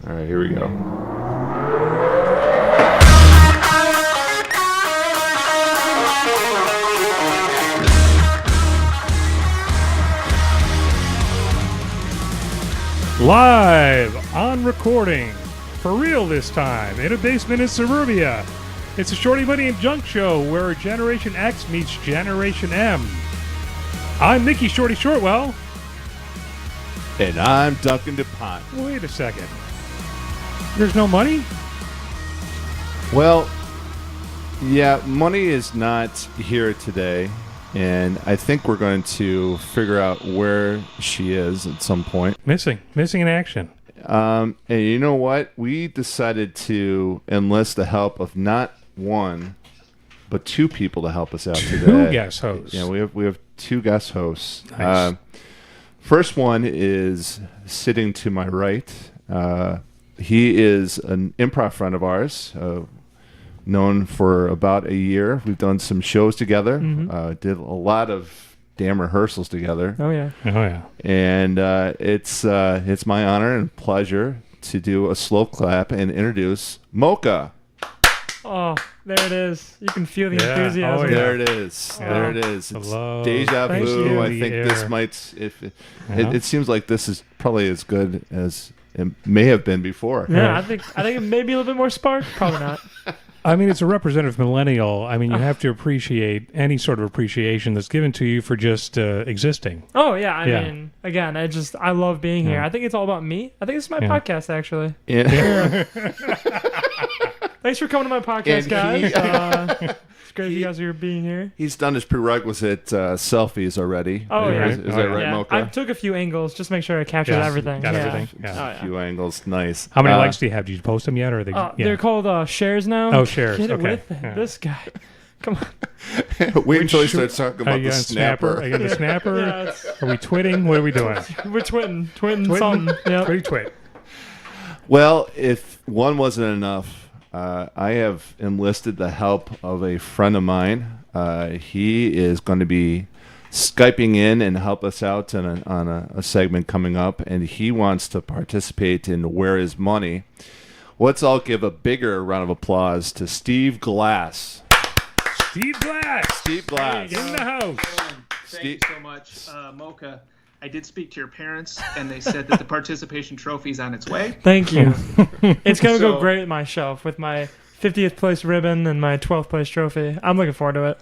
All right, here we go. Live on recording, for real this time, in a basement in suburbia. It's a Shorty, Buddy, and Junk show where Generation X meets Generation M. I'm Mickey Shorty Shortwell. And I'm Duncan DuPont. Wait a second. There's no money? Well, yeah, money is not here today, and I think we're going to figure out where she is at some point. Missing in action. And you know what? We decided to enlist the help of not one, but two people to help us out today. Two guest hosts. Yeah, we have two guest hosts. Nice. First one is sitting to my right. He is an improv friend of ours, known for about a year. We've done some shows together, did a lot of damn rehearsals together. Oh, yeah. Oh, yeah. And it's my honor and pleasure to do a slow clap and introduce Mocha. Oh, there it is. You can feel the Yeah. enthusiasm. Oh, yeah. There it is. Yeah. There it is. It's Hello. deja Thank vu. you. I The think air. this might. Yeah. It seems like this is probably as good as it may have been before. Yeah, Right. I think it may be a little bit more spark. Probably not. I mean, it's a representative millennial. I mean, you have to appreciate any sort of appreciation that's given to you for just existing. Oh, yeah. I Yeah. mean, again, I love being here. Yeah. I think it's all about me. I think it's my Yeah. podcast, actually. Yeah. Thanks for coming to my podcast, And he- guys. It's great you guys are being here. He's done his prerequisite selfies already. Oh, yeah. Is that right, Yeah, Mocha? I took a few angles just to make sure I captured Yes, everything. got yeah. everything. Yeah. Oh, A yeah. few angles. Nice. How many likes do you have? Did you post them yet, or are they? They're called shares now. Oh, shares. Get it Okay. with it. Yeah. This guy. Come on. Wait until he starts talking Are about you the on snapper. Are you on the snapper? Yeah, it's- Are we twitting? What are we doing? we're twitting Twitting? something. Yeah. Twitty twit. Well, if one wasn't enough, I have enlisted the help of a friend of mine. He is going to be Skyping in and help us out on a segment coming up, and he wants to participate in Where Is Money. Let's all give a bigger round of applause to Steve Glass. Steve Glass Steve Glass. in the house. Thank you so much, Mocha. I did speak to your parents, and they said that the participation trophy is on its way. Thank you. It's going to go So- great at my shelf with my 50th place ribbon and my 12th place trophy. I'm looking forward to it.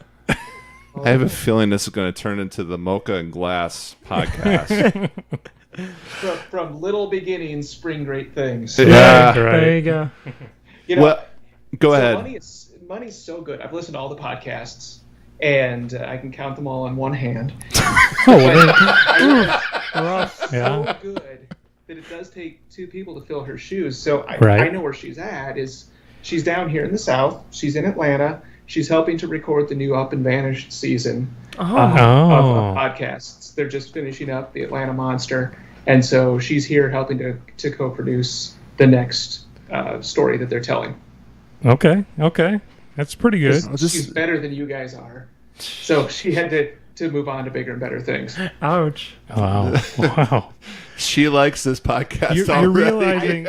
I have a feeling this is going to turn into the Mocha and Glass podcast. From little beginnings, spring great things. Yeah. Right. There you go. You know, Well, go so ahead. money's so good. I've listened to all the podcasts, and I can count them all on one hand. Rough. Yeah. So good that it does take two people to fill her shoes. So Right. I know where she's at. She's down here in the South. She's in Atlanta. She's helping to record the new Up and Vanished season Oh. of podcasts. They're just finishing up the Atlanta Monster, and so she's here helping to co-produce the next story that they're telling. Okay. That's pretty good. She's better than you guys are, so she had to move on to bigger and better things. Ouch. Wow. She likes this podcast You're already. realizing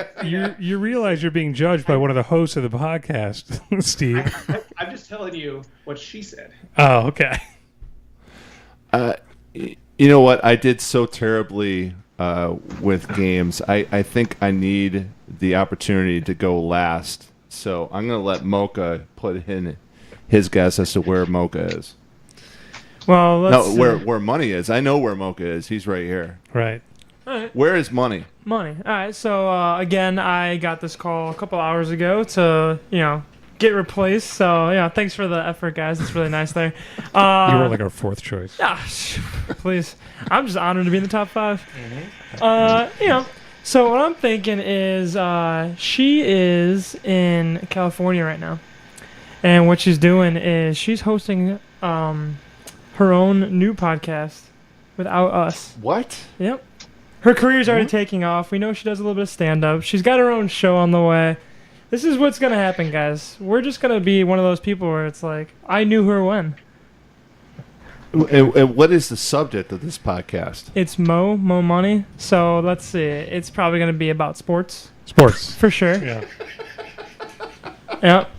you realize you're being judged by one of the hosts of the podcast, Steve. I'm just telling you what she said. Oh, okay. You know what? I did so terribly with games. I think I need the opportunity to go last. So I'm going to let Mocha put in his guess as to where Mocha is. Well, let's Where money is. I know where Mocha is. He's right here. Right. All right. Where is money? Money. All right. So again, I got this call a couple hours ago to get replaced. So yeah, thanks for the effort, guys. It's really nice there. You were like our fourth choice. Please. I'm just honored to be in the top 5. So what I'm thinking is she is in California right now, and what she's doing is she's hosting her own new podcast without us. What? Yep. Her career's already taking off. We know she does a little bit of stand-up. She's got her own show on the way. This is what's going to happen, guys. We're just going to be one of those people where it's like, I knew her when. And what is the subject of this podcast? It's Mo Money. So let's see. It's probably going to be about sports. Sports. For sure. Yeah. Yep.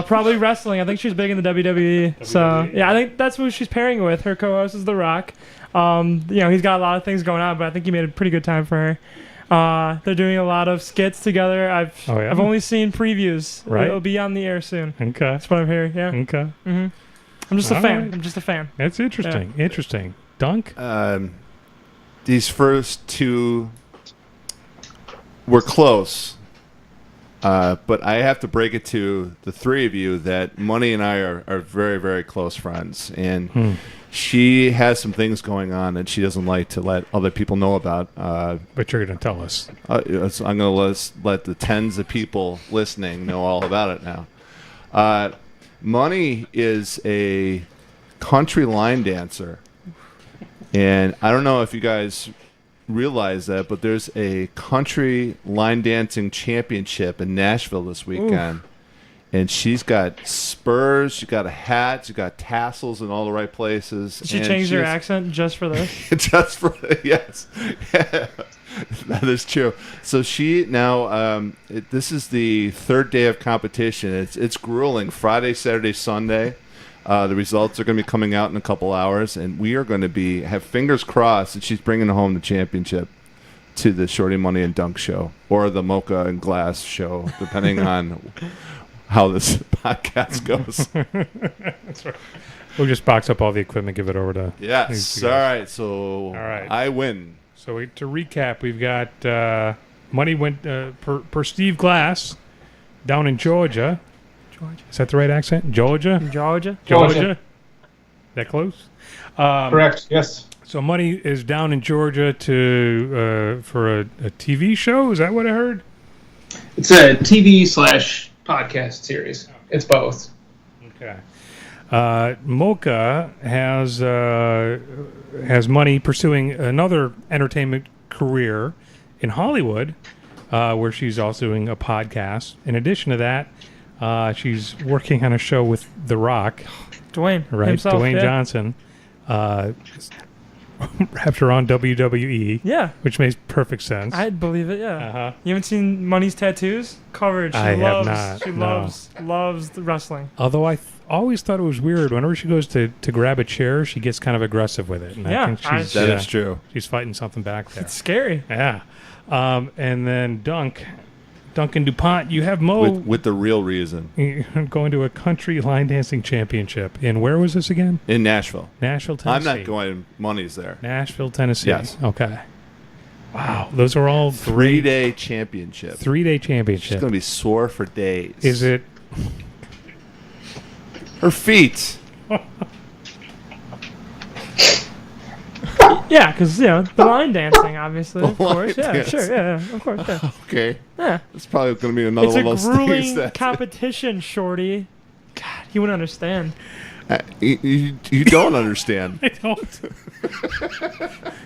Probably wrestling. I think she's big in the WWE. So yeah, I think that's who she's pairing with. Her co-host is The Rock. He's got a lot of things going on, but I think he made a pretty good time for her. They're doing a lot of skits together. I've only seen previews. Right. It'll be on the air soon. Okay. That's what I'm hearing. Yeah. Okay. Mm-hmm. I'm just a All fan. right. I'm just a fan. That's interesting. Yeah. Interesting. Dunk? These first two were close. But I have to break it to the three of you that Money and I are very, very close friends. And she has some things going on that she doesn't like to let other people know about. But you're going to tell us. I'm going to let the tens of people listening know all about it now. Money is a country line dancer. And I don't know if you guys realize that, but there's a country line dancing championship in Nashville this weekend. Ooh. And she's got spurs, she's got a hat, she's got tassels in all the right places. Did she change her accent just for this? Just for yes. That is true. So she now this is the third day of competition. It's grueling. Friday, Saturday, Sunday. The results are going to be coming out in a couple hours, and we are going to have fingers crossed that she's bringing home the championship to the Shorty, Money, and Dunk show, or the Mocha and Glass show, depending on how this podcast goes. That's right. We'll just box up all the equipment, give it over to... Yes. All right. So I win. So to recap, we've got Money went per Steve Glass down in Georgia. Is that the right accent? Georgia. That close? Correct. Yes. So Money is down in Georgia for a TV show. Is that what I heard? It's a TV/podcast series. It's both. Okay. Mocha has Money pursuing another entertainment career in Hollywood, where she's also doing a podcast. In addition to that, she's working on a show with The Rock. Dwayne. Right, himself, Dwayne Johnson. Wrapped her on WWE. Yeah. Which makes perfect sense. I'd believe it, yeah. Uh-huh. You haven't seen Money's tattoos? Covered. She loves the wrestling. Although I always thought it was weird. Whenever she goes to grab a chair, she gets kind of aggressive with it. And I think that is true. She's fighting something back there. It's scary. Yeah. And then Duncan DuPont, you have Mo with the real reason going to a country line dancing championship in where was this again? In Nashville, Tennessee. I'm not going. Money's there. Nashville, Tennessee. Yes. Okay. Wow, those are all 3-day championship. 3-day championship. She's going to be sore for days. Is it? Her feet. Yeah, because, the line dancing, obviously, of course. Yeah, sure, yeah, of course, yeah. Okay. Yeah. It's probably going to be another one of those things. It's a grueling competition, Shorty. God, you wouldn't understand. You don't understand. I don't.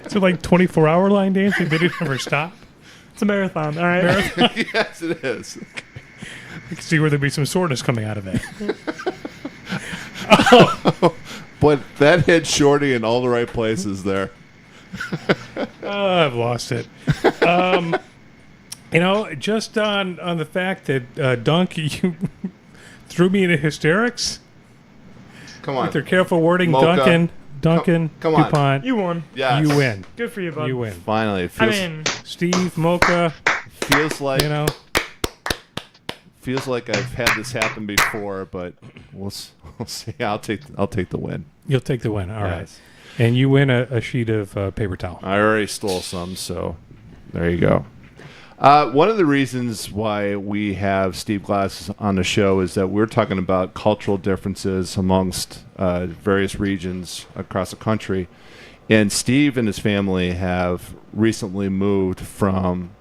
Is it like 24-hour line dancing? They didn't ever stop? It's a marathon, all right? Yes, it is. You can see where there'd be some soreness coming out of it. But that hit Shorty in all the right places there. I've lost it. Just on the fact that Dunk, you threw me into hysterics. Come on. With your careful wording, Mocha. Duncan, come on. DuPont. You won. Yes. You win. Good for you, bud. You win. Finally. Steve, Mocha. Feels like feels like I've had this happen before, but we'll see. I'll take the win. You'll take the win. All right. And you win a sheet of paper towel. I already stole some, so there you go. One of the reasons why we have Steve Glass on the show is that we're talking about cultural differences amongst various regions across the country. And Steve and his family have recently moved from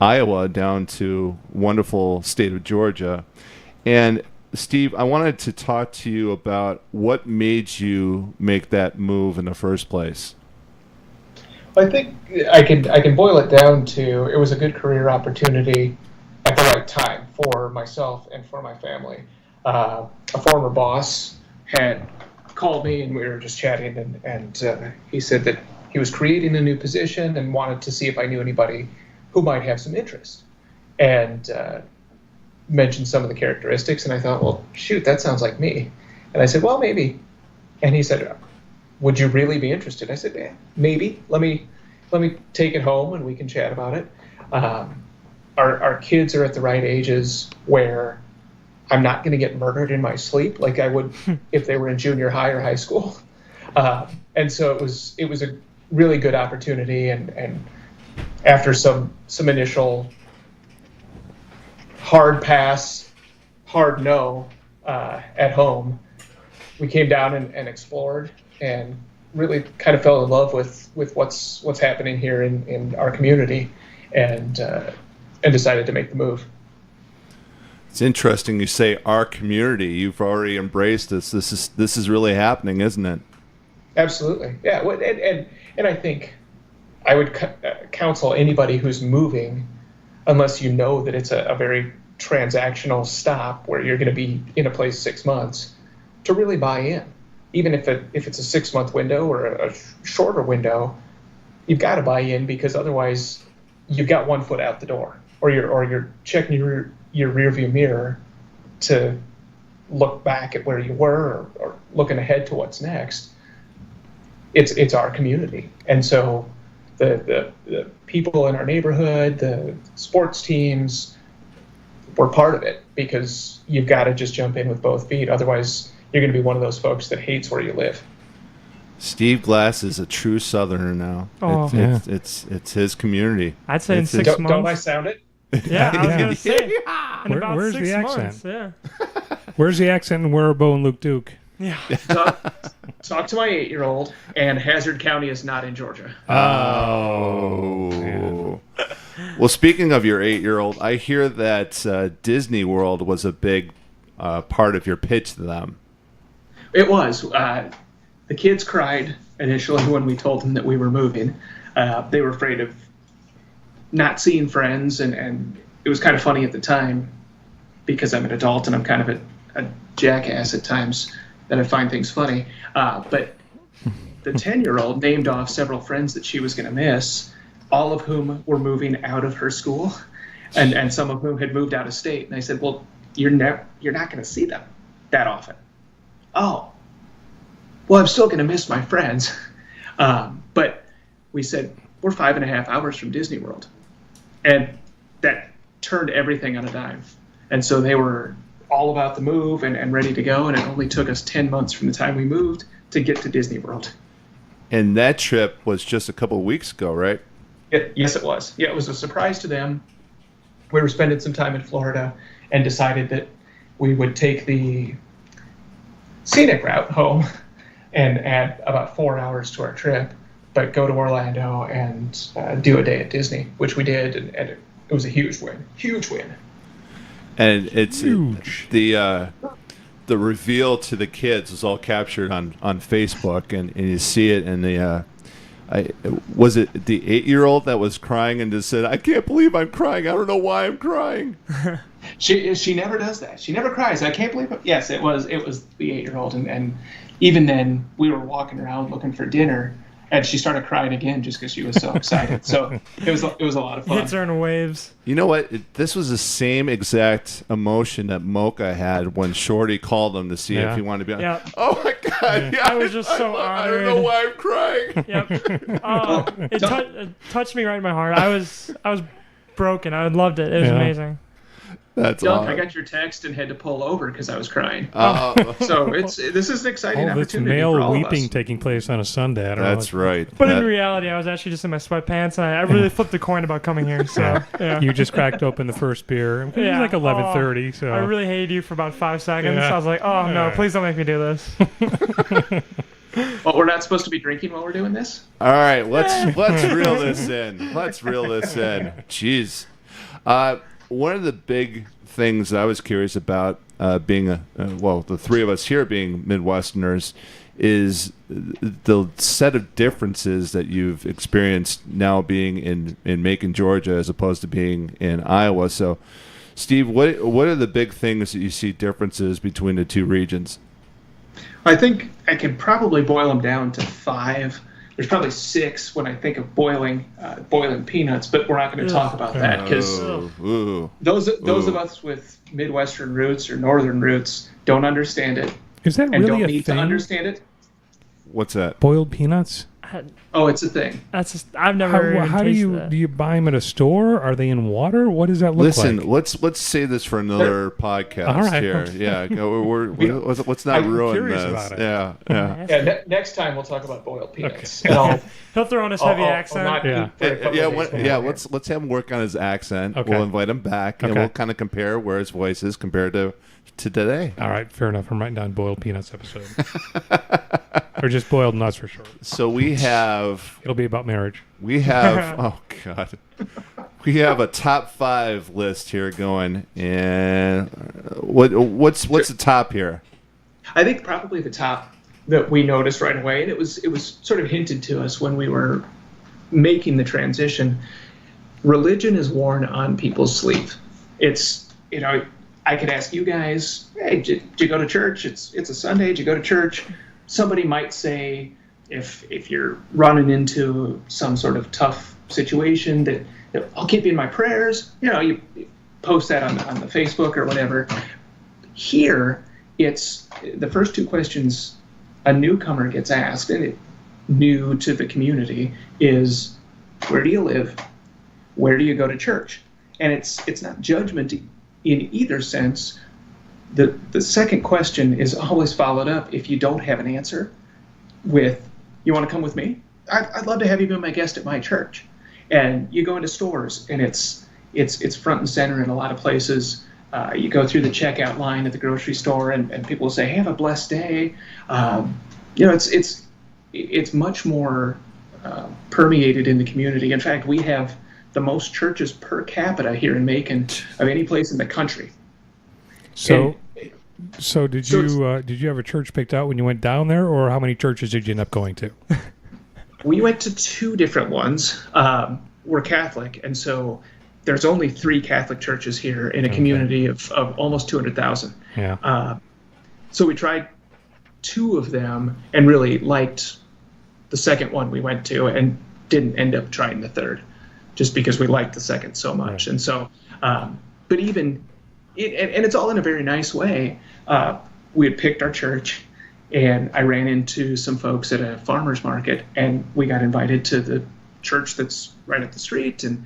Iowa down to wonderful state of Georgia. And Steve, I wanted to talk to you about what made you make that move in the first place. I think I can boil it down to it was a good career opportunity at the right time for myself and for my family. A former boss had called me and we were just chatting, and he said that he was creating a new position and wanted to see if I knew anybody who might have some interest, and mentioned some of the characteristics. And I thought, well, shoot, that sounds like me. And I said, well, maybe. And he said, would you really be interested? I said, yeah, maybe. Let me take it home and we can chat about it. Our kids are at the right ages where I'm not going to get murdered in my sleep like I would if they were in junior high or high school. And so it was a really good opportunity. And after some initial hard pass, hard no at home, we came down and explored and really kind of fell in love with what's happening here in our community, and decided to make the move. It's interesting you say our community. You've already embraced this. This is really happening, isn't it? Absolutely, yeah. And I think I would counsel anybody who's moving, unless you know that it's a very transactional stop where you're going to be in a place 6 months, to really buy in. Even if it's a 6 month window or a shorter window, you've got to buy in, because otherwise you've got 1 foot out the door, or you're checking your rearview mirror to look back at where you were, or looking ahead to what's next. It's our community, and so the people in our neighborhood, the sports teams, we're part of it, because you've got to just jump in with both feet. Otherwise, you're going to be one of those folks that hates where you live. Steve Glass is a true Southerner now. Oh. It's his community. I'd say in It's 6 months. Don't I sound it? Yeah, I was going to say. In about Where's 6 the months, accent? yeah. Where's the accent in Werribee and Luke Duke? Yeah. Talk to my 8-year-old, and Hazard County is not in Georgia. Oh. Well, speaking of your 8-year-old, I hear that Disney World was a big part of your pitch to them. It was. The kids cried initially when we told them that we were moving. They were afraid of not seeing friends, and it was kind of funny at the time, because I'm an adult and I'm kind of a jackass at times, that I find things funny. But the 10-year-old named off several friends that she was going to miss, all of whom were moving out of her school, and some of whom had moved out of state. And I said, well, you're not going to see them that often. Oh, well, I'm still going to miss my friends. But we said, we're 5.5 hours from Disney World. And that turned everything on a dime. And so they were all about the move and ready to go. And it only took us 10 months from the time we moved to get to Disney World. And that trip was just a couple of weeks ago, right? Yes, it was. Yeah, it was a surprise to them. We were spending some time in Florida and decided that we would take the scenic route home and add about 4 hours to our trip, but go to Orlando and do a day at Disney, which we did, and it was a huge win. Huge win. And it's huge. The reveal to the kids was all captured on Facebook, and you see it in the was it the 8-year-old that was crying and just said, I can't believe I'm crying, I don't know why I'm crying. She never does that. She never cries. I can't believe it. Yes, it was the 8-year-old, and even then we were walking around looking for dinner, and she started crying again just because she was so excited. So it was a lot of fun. Hits her in waves. You know what? This was the same exact emotion that Mocha had when Shorty called him to see if he wanted to be on. Yep. Oh my God! Yeah, I was just so honored. I don't know why I'm crying. Yep. Oh, it touched me right in my heart. I was broken. I loved it. It was amazing. That's Dunc, awesome. I got your text and had to pull over because I was crying. Oh. So this is an exciting All this opportunity for male all weeping of us. taking place on a Sunday. I don't That's know. right. But in reality, I was actually just in my sweatpants, and I really flipped a coin about coming here. So yeah. You just cracked open the first beer. It was like 11:30. So I really hated you for about 5 seconds. Yeah. I was like, oh no, please don't make me do this. Well, we're not supposed to be drinking while we're doing this? All right, let's reel this in. Let's reel this in. Jeez. One of the big things that I was curious about being the three of us here being Midwesterners is the set of differences that you've experienced now being in Macon, Georgia, as opposed to being in Iowa. So, Steve, what are the big things that you see differences between the two regions? I think I can probably boil them down to 5. There's probably 6 when I think of boiling peanuts, but we're not going to talk about that because those of us with Midwestern roots or Northern roots don't understand it. Is that and really don't a need thing? to understand it. What's that? Boiled peanuts? Oh, it's a thing. That's just, I've never. How do tasted you that. do you buy them at a store? Are they in water? What does that look like? Listen, let's save this for another podcast All right. here. Yeah, let's not ruin curious this. about it. Yeah. Yeah, next time we'll talk about boiled peanuts. And He'll throw on his heavy I'll accent. not Yeah. eat for a couple of days. Let's have him work on his accent. Okay. We'll invite him back, and Okay. we'll kind of compare where his voice is compared to today. All right, fair enough. I'm writing down boiled peanuts episode. Or just boiled nuts for short. So we have It'll be about marriage. oh god, we have a top 5 list here going, and what's the top here? I think probably the top that we noticed right away, and it was sort of hinted to us when we were making the transition. Religion is worn on people's sleeve. It's, I could ask you guys, hey, did you go to church? It's a Sunday. Did you go to church? Somebody might say, if you're running into some sort of tough situation, that I'll keep you in my prayers. You post that on the Facebook or whatever. Here, it's the first 2 questions a newcomer gets asked, and it new to the community, is where do you live? Where do you go to church? And it's not judgment in either sense. The second question is always followed up, if you don't have an answer, with, you want to come with me? I'd love to have you be my guest at my church. And you go into stores, and it's front and center in a lot of places. You go through the checkout line at the grocery store, and people will say, hey, have a blessed day. It's much more permeated in the community. In fact, we have the most churches per capita here in Macon of any place in the country. So did you have a church picked out when you went down there, or how many churches did you end up going to? We went to 2 different ones. We're Catholic, and so there's only 3 Catholic churches here in a community of almost 200,000. Yeah. So we tried 2 of them and really liked the second one we went to, and didn't end up trying the third, just because we liked the second so much. Right. And so, but even, and it's all in a very nice way. We had picked our church, and I ran into some folks at a farmer's market, and we got invited to the church that's right up the street. And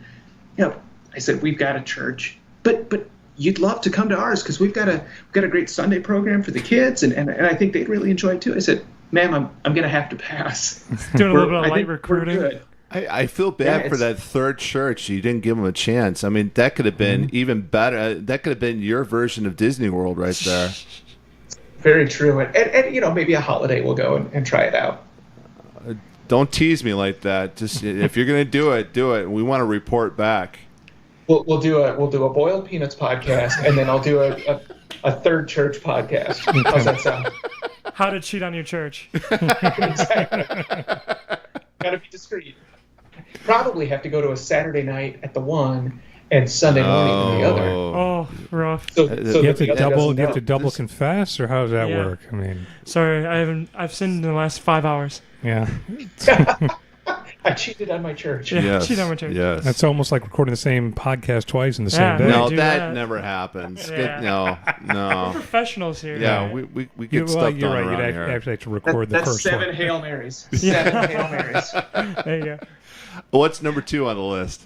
I said, we've got a church, but you'd love to come to ours because we've got a great Sunday program for the kids, and I think they'd really enjoy it too. I said, ma'am, I'm going to have to pass. Doing a little bit of light recruiting. I feel bad for that third church. You didn't give them a chance. I mean, that could have been even better. That could have been your version of Disney World right there. Very true. And maybe a holiday we'll go and try it out. Don't tease me like that. Just if you're going to do it. We want to report back. We'll do a Boiled Peanuts podcast, and then I'll do a third church podcast. How's that sound? How to cheat on your church. Exactly. Got to be discreet. Probably have to go to a Saturday night at the one and Sunday morning at the other. Oh, rough. So you have to double confess, or how does that work? I mean, sorry, I've sinned in the last 5 hours. Yeah. I cheated on my church. Yeah, yes. cheated on my church. Yes. That's almost like recording the same podcast twice in the same day. No, do that never happens. Yeah. No. We're professionals here. Yeah, we get stuff done around You'd here. actually have to record the That's first 7 one. Hail Marys. 7 Hail Marys. There you go. What's number 2 on the list?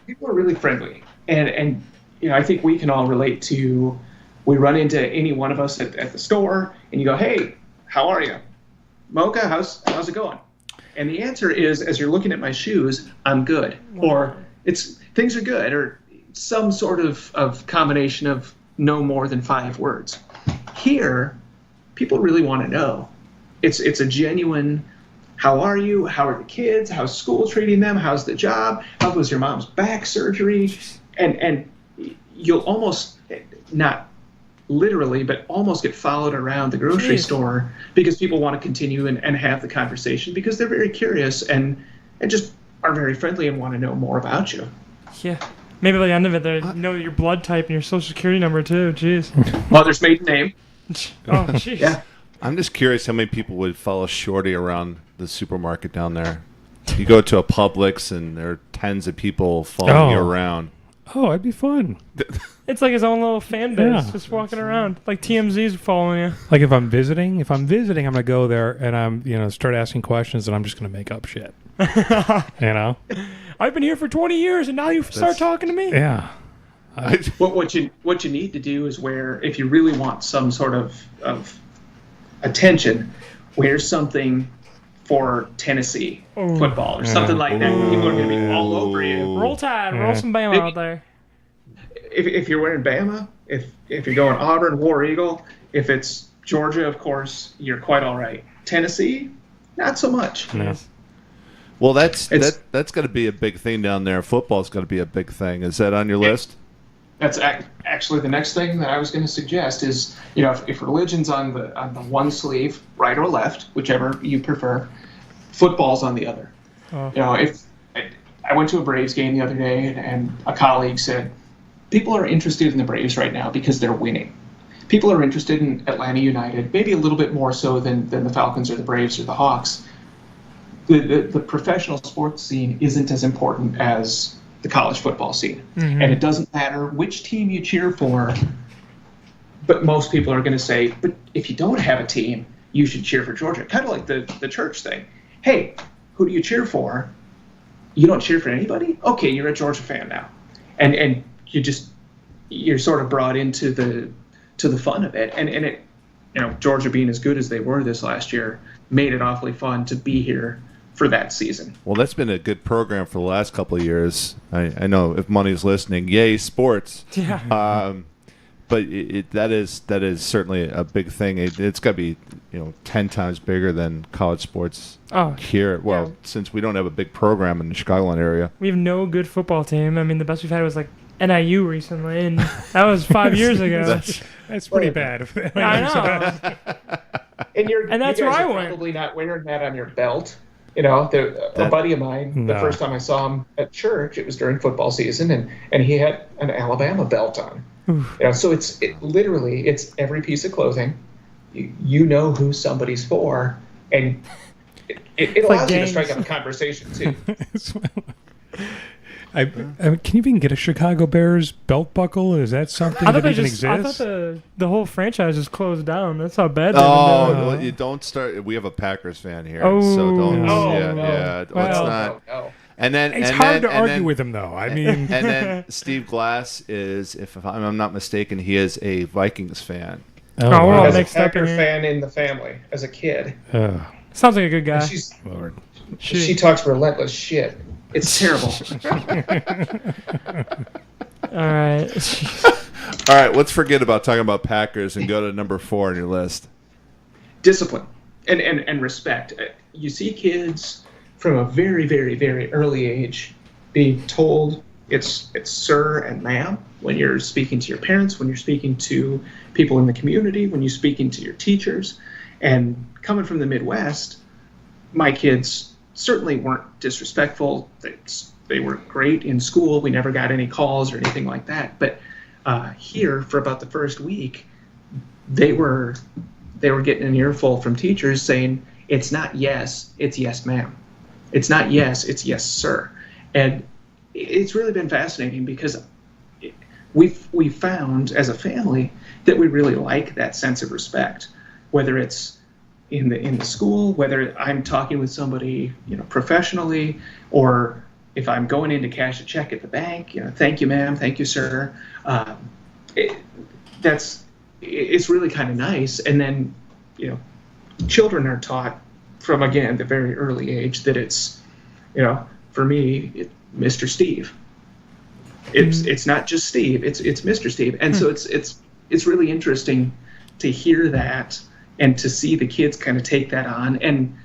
People are really friendly, and I think we can all relate to. We run into any one of us at the store, and you go, "Hey, how are you, Mocha? How's it going?" And the answer is, as you're looking at my shoes, I'm good, or things are good, or some sort of combination of no more than 5 words. Here, people really want to know. It's a genuine. How are you? How are the kids? How's school treating them? How's the job? How was your mom's back surgery? And you'll almost, not literally, but almost get followed around the grocery store because people want to continue and have the conversation because they're very curious and just are very friendly and want to know more about you. Yeah. Maybe by the end of it, they know your blood type and your social security number too. Jeez. Mother's maiden name. Oh, jeez. Yeah. I'm just curious how many people would follow Shorty around the supermarket down there. You go to a Publix and there are tens of people following you around. Oh, it'd be fun. It's like his own little fan base, Yeah. just walking around. Like TMZ's following you. Like if I'm visiting, I'm gonna go there and I'm start asking questions and I'm just gonna make up shit. I've been here for 20 years and now you start talking to me. Yeah. What you need to do is wear, if you really want some sort of attention, wear something for Tennessee football or something like that. People are going to be all over you. Roll Tide, roll some Bama out there. If you're wearing Bama, if you're going Auburn, War Eagle, if it's Georgia, of course, you're quite all right. Tennessee, not so much. No. Well, that's got to be a big thing down there. Football's got to be a big thing. Is that on your list? That's actually the next thing that I was going to suggest is, if religion's on the one sleeve, right or left, whichever you prefer, football's on the other. If I went to a Braves game the other day and a colleague said, people are interested in the Braves right now because they're winning. People are interested in Atlanta United, maybe a little bit more so than the Falcons or the Braves or the Hawks. The professional sports scene isn't as important as the college football scene. Mm-hmm. And it doesn't matter which team you cheer for, but most people are going to say, but if you don't have a team, you should cheer for Georgia. Kind of like the church thing. Hey, who do you cheer for? You don't cheer for anybody? Okay, you're a Georgia fan now. And you're sort of brought into the fun of it. And it, Georgia being as good as they were this last year made it awfully fun to be here for that season. Well, that's been a good program for the last couple of years. I know if money's listening, yay sports. Yeah. But that is certainly a big thing. It's got to be 10 times bigger than college sports here. Well, since we don't have a big program in the Chicagoland area, we have no good football team. I mean, the best we've had was like NIU recently, and that was 5 years ago. That's pretty bad. I know. And that's you guys where I are went. Probably not wearing that on your belt. A buddy of mine, the first time I saw him at church, it was during football season, and he had an Alabama belt on. So it's every piece of clothing. You know who somebody's for, and it allows you to strike up a conversation too. Can you even get a Chicago Bears belt buckle? Is that something that even exists? I thought the whole franchise is closed down. That's how bad. Well, you don't start. We have a Packers fan here, so don't. Let's not. No. And then it's hard to argue with him, though. I mean, and then Steve Glass is, if I'm not mistaken, he is a Vikings fan. We're all as a mixed up Packer in fan in the family as a kid. Sounds like a good guy. She talks relentless shit. It's terrible. All right. All right, let's forget about talking about Packers and go to number 4 on your list. Discipline and respect. You see kids from a very, very, very early age being told it's sir and ma'am when you're speaking to your parents, when you're speaking to people in the community, when you're speaking to your teachers. And coming from the Midwest, my kids certainly weren't disrespectful. They were great in school. We never got any calls or anything like that. But here, for about the first week, they were getting an earful from teachers saying, it's not yes, it's yes, ma'am. It's not yes, it's yes, sir. And it's really been fascinating because we've found as a family that we really like that sense of respect, whether it's in the school, whether I'm talking with somebody, professionally, or if I'm going in to cash a check at the bank, thank you, ma'am, thank you, sir. It's really kind of nice. And then, children are taught from, again, the very early age that it's, for me, Mr. Steve. It's not just Steve, it's Mr. Steve. And so it's really interesting to hear that and to see the kids kind of take that on. And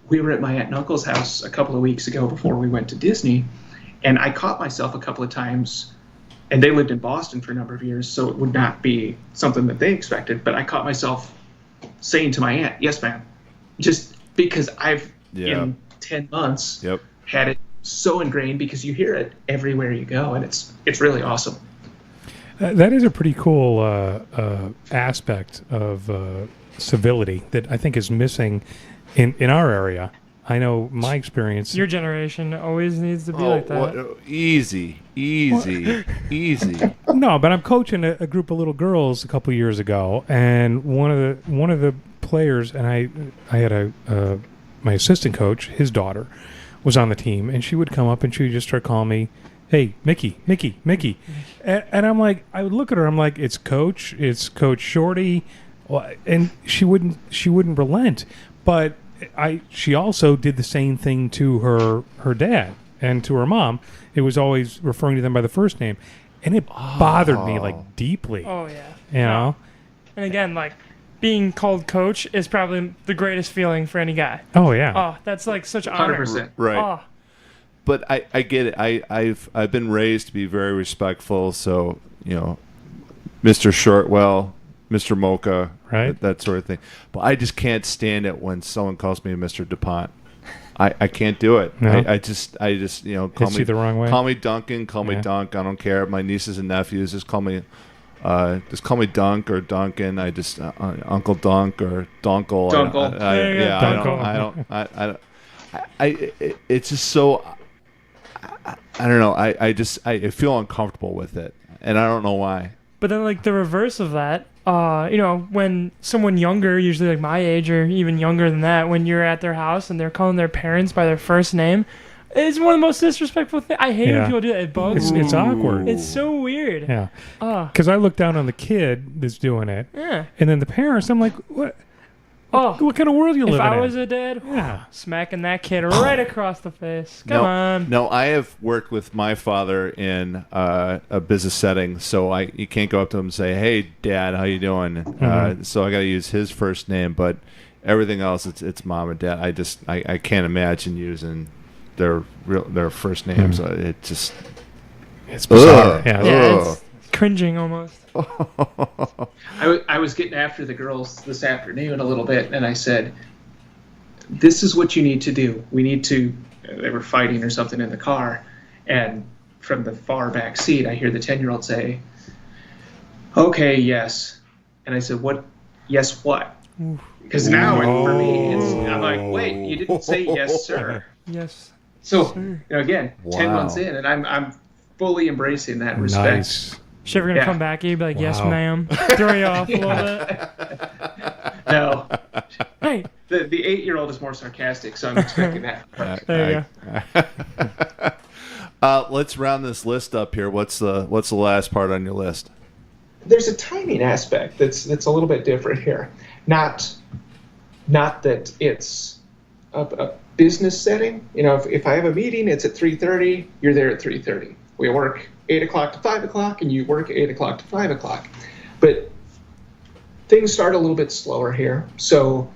we were at my aunt and uncle's house a couple of weeks ago before we went to Disney, and I caught myself a couple of times, and they lived in Boston for a number of years, so it would not be something that they expected, but I caught myself saying to my aunt, yes, ma'am, just because I've, in 10 months, had it so ingrained because you hear it everywhere you go, and it's really awesome. That is a pretty cool aspect of civility that I think is missing in our area. I know my experience. Your generation always needs to be like that. Easy. No, but I'm coaching a group of little girls a couple years ago, and one of the players, and I had my assistant coach, his daughter, was on the team, and she would come up and she would just start calling me, "Hey, Mickey," and I'm like, I would look at her, I'm like, it's Coach Shorty, and she wouldn't relent, but she also did the same thing to her dad and to her mom. It was always referring to them by the first name, and it bothered me like deeply. Oh yeah, you know. And again, like being called coach is probably the greatest feeling for any guy. Oh yeah. Oh, that's like such honor. 100%. Right. Oh. But I get it. I've been raised to be very respectful. So Mr. Shortwell, Mr. Mocha, right, that sort of thing. But I just can't stand it when someone calls me Mr. DuPont. I can't do it. No? I just call Hits me you the wrong way. Call me Duncan. Call me Yeah. Dunk. I don't care. My nieces and nephews just call me Dunk or Duncan. I just Uncle Dunk or Dunkle. Dunkle. I don't. It's just so. I don't know. I feel uncomfortable with it, and I don't know why. But then, like the reverse of that, when someone younger, usually like my age or even younger than that, when you're at their house and they're calling their parents by their first name, it's one of the most disrespectful things. I hate when people do that. It bugs me. It's awkward. It's so weird. Yeah. Because I look down on the kid that's doing it, Yeah. and then the parents. I'm like, what? What kind of world you living in? If I was a dad, smacking that kid right across the face. Come on. No, I have worked with my father in a business setting, so you can't go up to him and say, "Hey, Dad, how you doing?" So I got to use his first name, but everything else, it's Mom and Dad. I can't imagine using their first names. It's bizarre. It's cringing almost. I was getting after the girls this afternoon a little bit, and I said, "This is what you need to do. We need to." They were fighting or something in the car, and from the far back seat, I hear the 10-year-old say, "Okay, yes," and I said, "What? Yes, what?" Because now for me, I'm like, "Wait, you didn't say yes, sir." Yes. So sir. Again, 10 months in, and I'm fully embracing that respect. Nice. She ever gonna come back? You'd be like, "Yes, ma'am." Throw you off a little bit. No. Hey. The 8-year-old is more sarcastic, so I'm expecting that. There you go. Let's round this list up here. What's the last part on your list? There's a timing aspect that's a little bit different here. Not that it's a business setting. If I have a meeting, it's at 3:30. You're there at 3:30. We work 8 o'clock to 5 o'clock, and you work 8 o'clock to 5 o'clock. But things start a little bit slower here. So,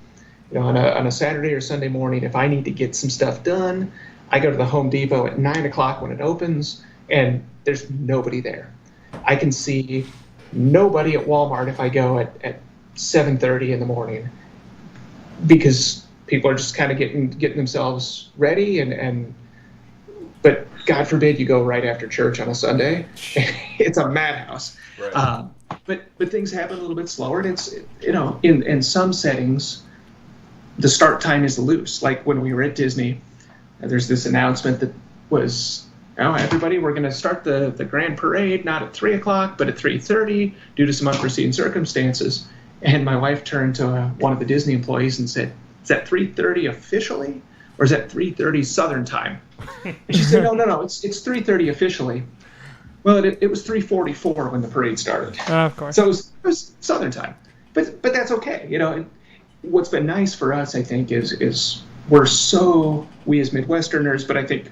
on a Saturday or Sunday morning, if I need to get some stuff done, I go to the Home Depot at 9 o'clock when it opens, and there's nobody there. I can see nobody at Walmart if I go at 7:30 in the morning, because people are just kind of getting themselves ready, but God forbid you go right after church on a Sunday. It's a madhouse. Right. But things happen a little bit slower, and it's in some settings the start time is loose. Like when we were at Disney, there's this announcement that was, everybody, we're going to start the grand parade not at 3 o'clock but at 3:30 due to some unforeseen circumstances. And my wife turned to one of the Disney employees and said, "Is that 3:30 officially, or is that 3:30 Southern time?" And she said, no, it's 3:30 officially. Well, it was 3:44 when the parade started. Of course. So it was Southern time, but that's okay. And what's been nice for us, I think, is we as Midwesterners, but I think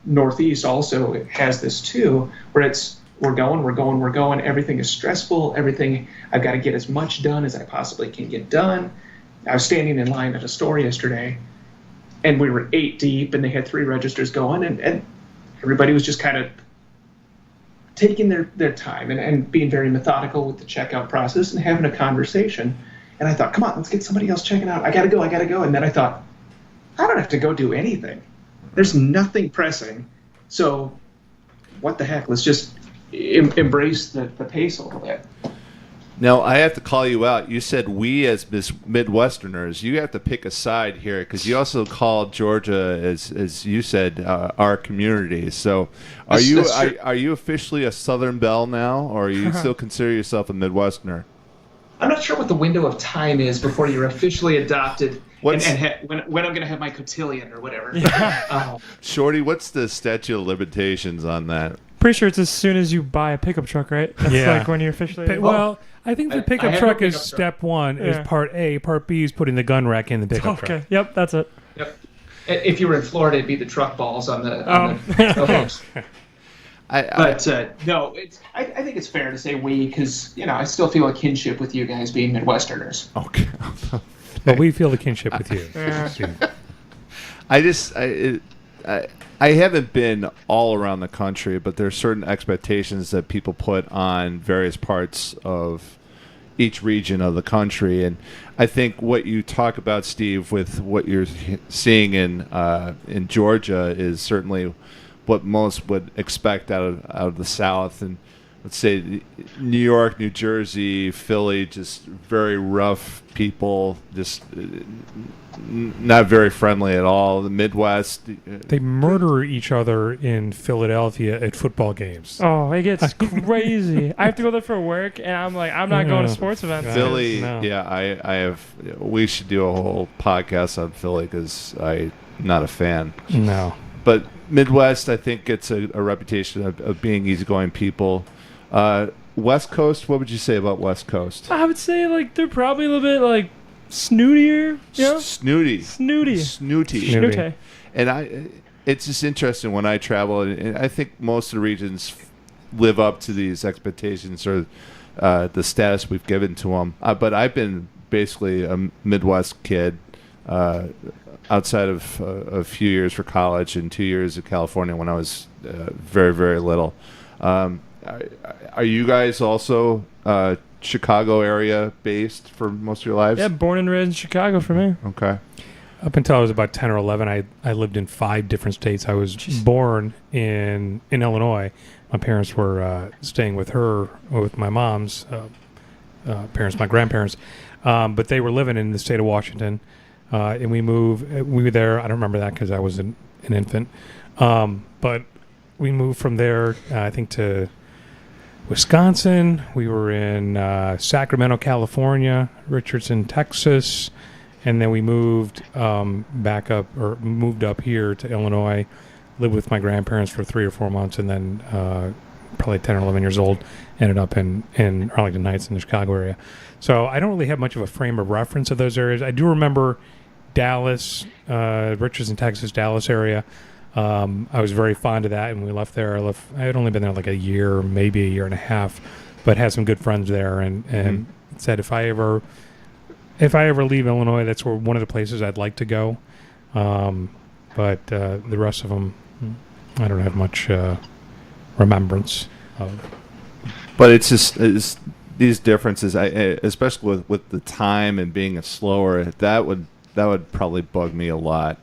Northeast also has this too, where we're going. Everything is stressful. Everything, I've got to get as much done as I possibly can get done. I was standing in line at a store yesterday, and we were 8 deep, and they had 3 registers going, and everybody was just kind of taking their time and being very methodical with the checkout process and having a conversation. And I thought, come on, let's get somebody else checking out. I gotta go. And then I thought, I don't have to go do anything. There's nothing pressing. So what the heck? Let's just embrace the pace a little bit. Now, I have to call you out. You said we as Midwesterners. You have to pick a side here because you also called Georgia, as you said, our community. So are you officially a Southern Belle now, or you still consider yourself a Midwesterner? I'm not sure what the window of time is before you're officially adopted when I'm going to have my cotillion or whatever. Shorty, what's the statute of limitations on that? Pretty sure it's as soon as you buy a pickup truck, right? That's like when you're officially... Well, I think the pickup truck is truck. step one, is part A. Part B is putting the gun rack in the pickup truck. Okay, yep, that's it. Yep. If you were in Florida, it'd be the truck balls on the hooks. No, I think it's fair to say we, because I still feel a kinship with you guys being Midwesterners. Okay. But we feel the kinship with you. I haven't been all around the country, but there's certain expectations that people put on various parts of each region of the country, and I think what you talk about, Steve, with what you're seeing in Georgia is certainly what most would expect out of the South, and let's say New York, New Jersey, Philly, just very rough people, just not very friendly at all. The Midwest, they murder each other in Philadelphia at football games. Oh, it gets crazy. I have to go there for work, and I'm like, I'm not going to sports events. Philly, I have. We should do a whole podcast on Philly because I'm not a fan. No, but Midwest, I think, gets a reputation of being easygoing people. West Coast, what would you say about West Coast? I would say they're probably a little bit snootier. Snooty. And it's just interesting when I travel, and I think most of the regions live up to these expectations or the status we've given to them. But I've been basically a Midwest kid outside of a few years for college and 2 years in California when I was very, very little. Are you guys also Chicago area based for most of your lives? Yeah, born and raised in Chicago for me. Okay. Up until I was about 10 or 11, I lived in 5 different states. I was born in Illinois. My parents were staying with my mom's parents, my grandparents, but they were living in the state of Washington. And we were there. I don't remember that because I was an infant. But we moved from there, I think, to Wisconsin. We were in Sacramento, California, Richardson, Texas, and then we moved moved up here to Illinois, lived with my grandparents for 3 or 4 months, and then probably 10 or 11 years old, ended up in Arlington Heights in the Chicago area. So I don't really have much of a frame of reference of those areas. I do remember Dallas, Richardson, Texas, Dallas area. I was very fond of that, and we left there. I had only been there a year, maybe a year and a half, but had some good friends there, and said if I ever leave Illinois, that's one of the places I'd like to go. But the rest of them, I don't have much remembrance of. But it's these differences, especially with the time and being slower. That would probably bug me a lot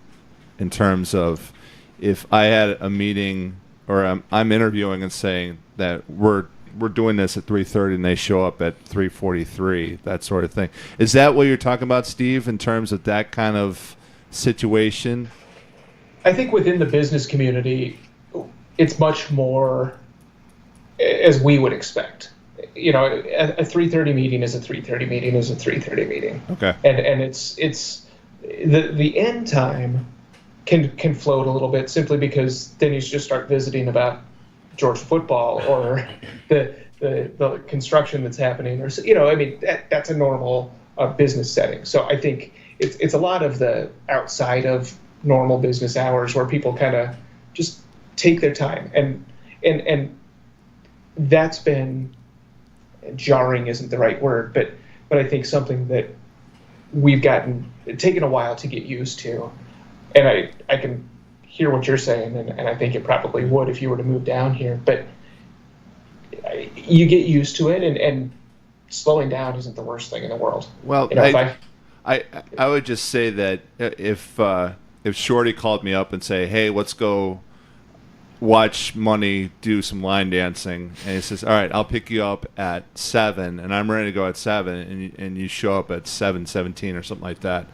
in terms of. If I had a meeting or I'm interviewing and saying that we're doing this at 3:30 and they show up at 3:43, that sort of thing. Is that what you're talking about, Steve, in terms of that kind of situation? I think within the business community, it's much more as we would expect. A 3:30 meeting is a 3:30 meeting is a 3:30 meeting. Okay. And it's the end time can float a little bit simply because then you just start visiting about Georgia football or the construction that's happening, or that's a normal business setting. So I think it's a lot of the outside of normal business hours where people kind of just take their time, and that's been jarring isn't the right word, but I think something that we've taken a while to get used to. And I can hear what you're saying, and I think it probably would if you were to move down here. But you get used to it, and slowing down isn't the worst thing in the world. Well, I would just say that if Shorty called me up and say, hey, let's go watch Money do some line dancing, and he says, "All right, I'll pick you up at 7, and I'm ready to go at 7, and you show up at 7:17 or something like that.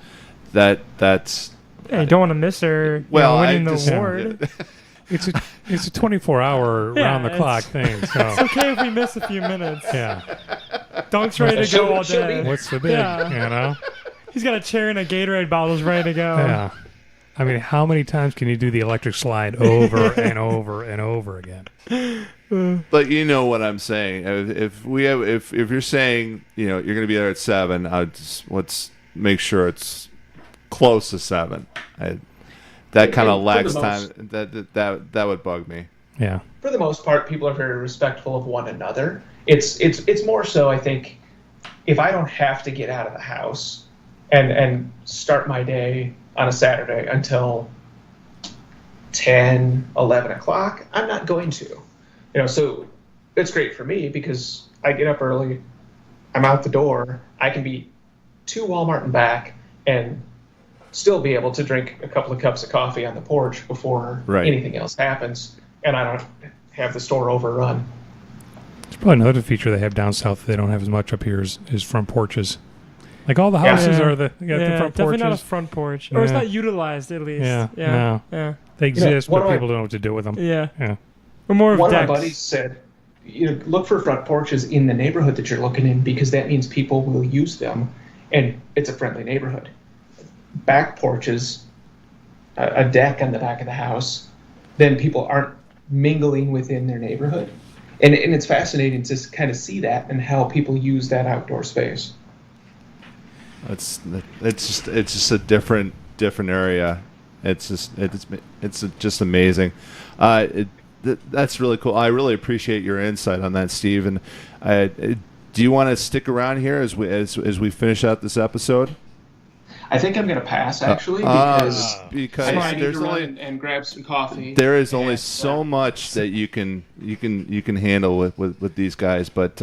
That's Hey, you don't want to miss her winning the award. It's a 24-hour round the clock thing. So It's okay if we miss a few minutes. yeah, Dunk's ready to go all day. what's the big? Yeah. You know? He's got a chair and a Gatorade bottle ready to go. Yeah. I mean, how many times can you do the electric slide over and over and over again? But you know what I'm saying. If you're saying you're going to be there at 7, let's make sure it's close to 7. That kind of lags time. That would bug me. Yeah. For the most part, people are very respectful of one another. It's more so, I think, if I don't have to get out of the house and start my day on a Saturday until 10, 11 o'clock, I'm not going to. So it's great for me because I get up early, I'm out the door, I can be to Walmart and back and still be able to drink a couple of cups of coffee on the porch before anything else happens, and I don't have the store overrun. It's probably another feature they have down south that they don't have as much up here is front porches. Like all the houses are the front porches. Definitely not a front porch. Or it's not utilized, at least. Yeah. They exist, but people don't know what to do with them. Yeah. Or more of One decks. of my buddies said, look for front porches in the neighborhood that you're looking in because that means people will use them, and it's a friendly neighborhood. Back porches, a deck on the back of the house, then people aren't mingling within their neighborhood. And it's fascinating to kind of see that and how people use that outdoor space. It's just a different area. It's just amazing. That's really cool. I really appreciate your insight on that, Steve. And do you want to stick around here as we finish out this episode? I think I'm going to pass actually because I need to run and grab some coffee. There is only so much that you can handle with these guys. But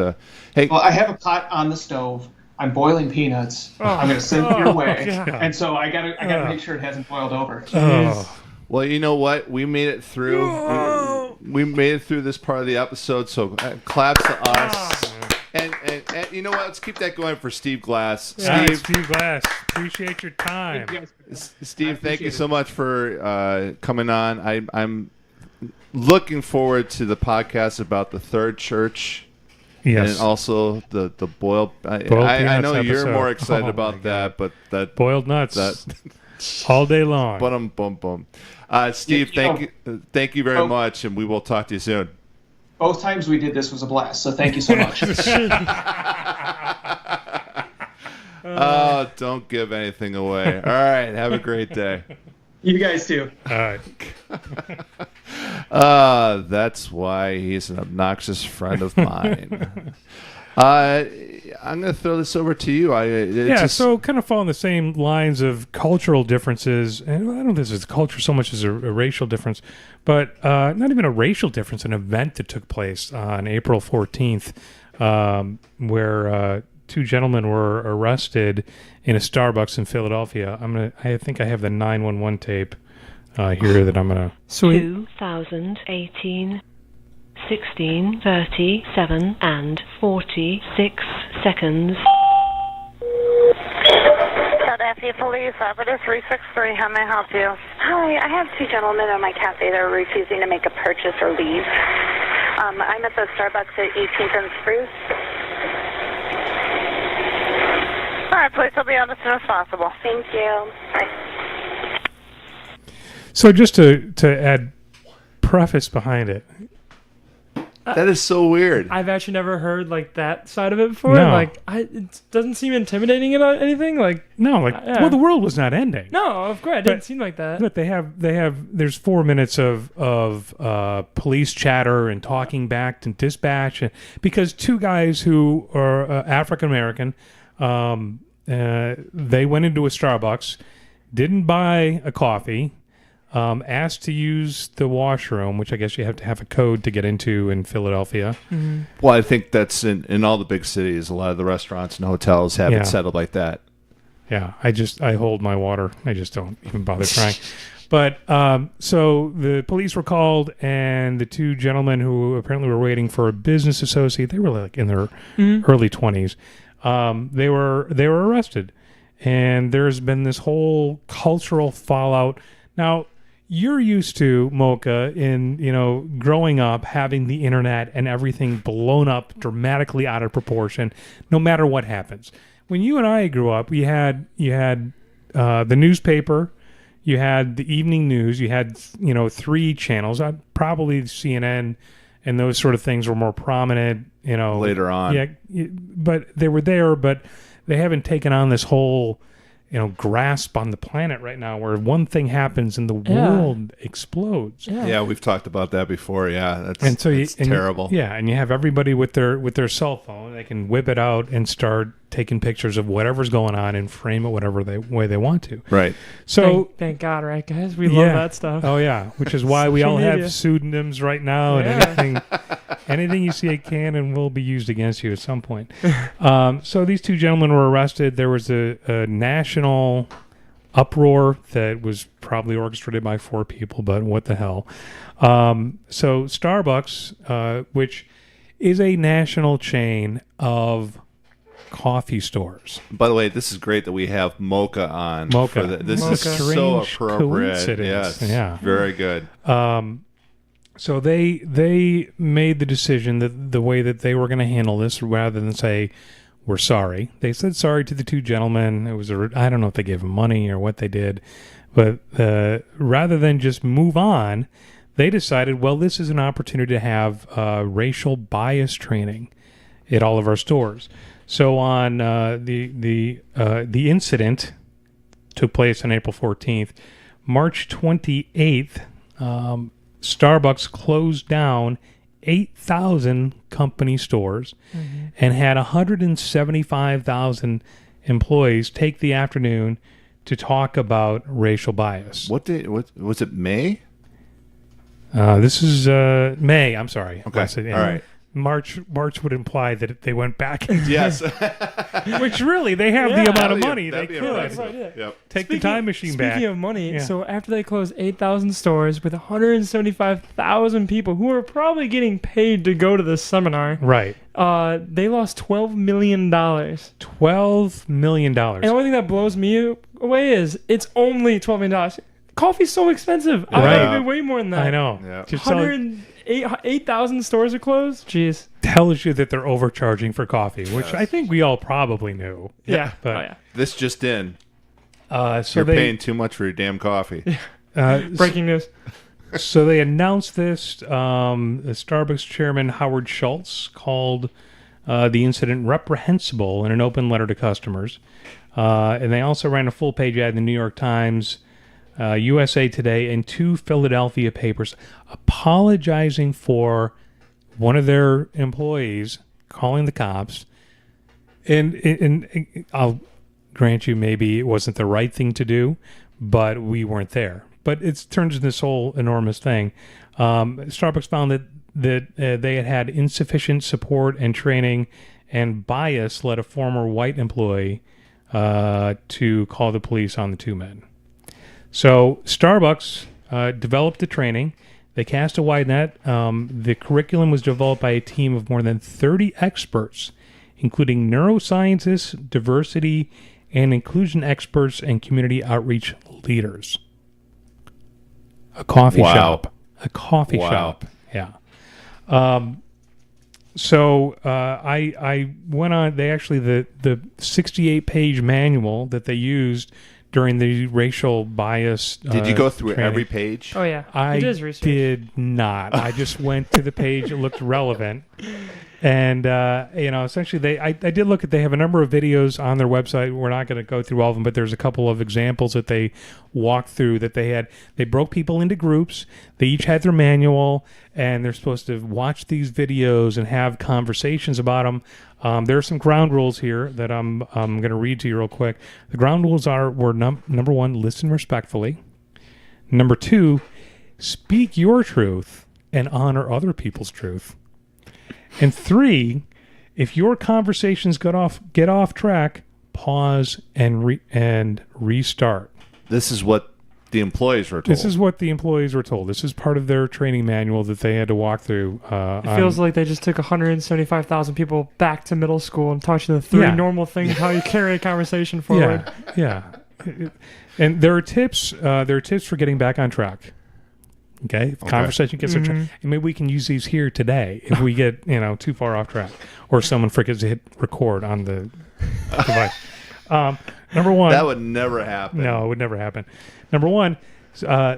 hey, well, I have a pot on the stove. I'm boiling peanuts. I'm going to send it your way, and so I gotta make sure it hasn't boiled over. Well, you know what? We made it through. We made it through this part of the episode. So claps to us. And you know what? Let's keep that going for Steve Glass. Yeah, Steve Glass, appreciate your time. Steve, thank you so much for coming on. I'm looking forward to the podcast about the Third Church. Yes. And also the boiled. I know you're more excited about that, but that boiled nuts all day long. Boom. Steve, thank you very much, and we will talk to you soon. Both times we did this was a blast, so thank you so much. Oh, don't give anything away. All right, have a great day. You guys too. All right. That's why he's an obnoxious friend of mine. I'm going to throw this over to you. So kind of following the same lines of cultural differences, and I don't think this is culture so much as a racial difference, but not even a racial difference, an event that took place on April 14th where two gentlemen were arrested in a Starbucks in Philadelphia. I think I have the 911 tape here that I'm going to... 2018 16:37 and 46 seconds. Philadelphia Police, Operative 363, how may I help you? Hi, I have two gentlemen at my cafe that are refusing to make a purchase or leave. I'm at the Starbucks at 18th and Spruce. All right, police will be on as soon as possible. Thank you. Bye. So just to add preface behind it. That is so weird. I've actually never heard like that side of it before. No. It doesn't seem intimidating at anything. Well, the world was not ending. No, of course, it didn't seem like that. But there's 4 minutes of police chatter and talking back to dispatch, because two guys who are African American, they went into a Starbucks, didn't buy a coffee. Asked to use the washroom, which I guess you have to have a code to get into in Philadelphia. Mm-hmm. Well, I think that's in all the big cities. A lot of the restaurants and hotels have it settled like that. Yeah, I hold my water. I just don't even bother trying. But so the police were called, and the two gentlemen who apparently were waiting for a business associate, they were like in their early 20s. They were arrested, and there's been this whole cultural fallout. Now, you're used to, Mocha, in growing up, having the internet and everything blown up dramatically out of proportion, no matter what happens. When you and I grew up, you had the newspaper. You had the evening news. You had, 3 channels. Probably CNN and those sort of things were more prominent, Later on. Yeah, but they were there, but they haven't taken on this whole, grasp on the planet right now where one thing happens and the world explodes. Yeah, we've talked about that before. Yeah, that's terrible. And you have everybody with their cell phone. They can whip it out and start taking pictures of whatever's going on and frame it whatever way they want to. Right. So thank God, right, guys? We love that stuff. Oh yeah, which is why we all have pseudonyms right now, and anything you see it can and will be used against you at some point. So these two gentlemen were arrested. There was a national uproar that was probably orchestrated by 4 people, but what the hell. So Starbucks, which is a national chain of coffee stores. By the way, this is great that we have Mocha on. Mocha. This is so appropriate. Yes. Yeah. Very good. So they made the decision that the way that they were going to handle this, rather than say, we're sorry. They said sorry to the two gentlemen. It was I don't know if they gave them money or what they did, but rather than just move on, they decided, well, this is an opportunity to have racial bias training at all of our stores. So on the incident took place on April 14th. March 28th, Starbucks closed down 8,000 company stores and had 175,000 employees take the afternoon to talk about racial bias. What was it, May? This is May. I'm sorry. Okay. All right. March would imply that they went back. Yes. Which really, they have the amount of money. They could Yep. take the time machine back. Speaking of money, so after they closed 8,000 stores with 175,000 people who are probably getting paid to go to this seminar, right? They lost $12 million. $12 million. And the only thing that blows me away is it's only $12 million. Coffee's so expensive. I thought it'd be way more than that. I know. Yeah. 8,000 stores are closed? Jeez. Tells you that they're overcharging for coffee, which I think we all probably knew. Yeah. But this just in. So you're paying too much for your damn coffee. Breaking news. So they announced this. The Starbucks chairman, Howard Schultz, called the incident reprehensible in an open letter to customers. And they also ran a full-page ad in the New York Times, USA Today, and 2 Philadelphia papers apologizing for one of their employees calling the cops. And I'll grant you, maybe it wasn't the right thing to do, but we weren't there. But it turns into this whole enormous thing. Starbucks found that they had insufficient support and training, and bias led a former white employee to call the police on the 2 men. So Starbucks developed the training. They cast a wide net. The curriculum was developed by a team of more than 30 experts, including neuroscientists, diversity and inclusion experts, and community outreach leaders. A coffee shop. A coffee shop. Yeah. So I went on. They actually the 68-page manual that they used during the racial bias. Did you go through training. Every page? Oh yeah, I did not. I just went to the page that looked relevant, and essentially I did look at. They have a number of videos on their website. We're not going to go through all of them, but there's a couple of examples that they walked through. That they broke people into groups. They each had their manual, and they're supposed to watch these videos and have conversations about them. There are some ground rules here that I'm going to read to you real quick. The ground rules were number 1, listen respectfully. Number 2, speak your truth and honor other people's truth. And 3, if your conversations get off track, pause and restart. This is what the employees were told. This is what the employees were told. This is part of their training manual that they had to walk through. It feels like they just took 175,000 people back to middle school and taught you the three normal things how you carry a conversation forward. Yeah. And there are tips. There are tips for getting back on track. Okay, if conversation gets off track, and maybe we can use these here today if we get too far off track, or someone forgets to hit record on the device. Number one, that would never happen. No, it would never happen. Number one,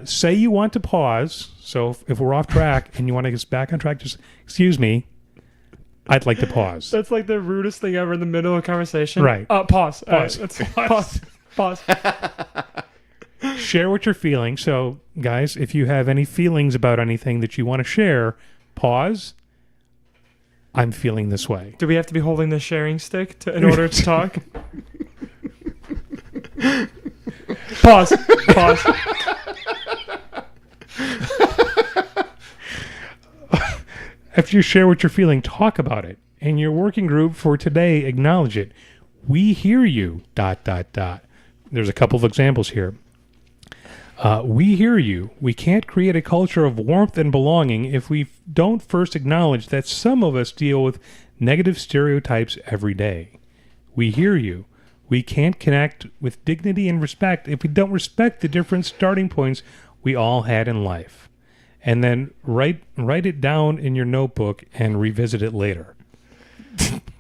say you want to pause. So if we're off track and you want to get us back on track, just excuse me. I'd like to pause. That's like the rudest thing ever in the middle of a conversation. Right. Pause. Pause. Pause. Share what you're feeling. So, guys, if you have any feelings about anything that you want to share, pause. I'm feeling this way. Do we have to be holding the sharing stick in order to talk? Pause. After you share what you're feeling, talk about it. And your working group for today, acknowledge it. We hear you, ... There's a couple of examples here. We hear you. We can't create a culture of warmth and belonging if we don't first acknowledge that some of us deal with negative stereotypes every day. We hear you. We can't connect with dignity and respect if we don't respect the different starting points we all had in life. And then write it down in your notebook and revisit it later.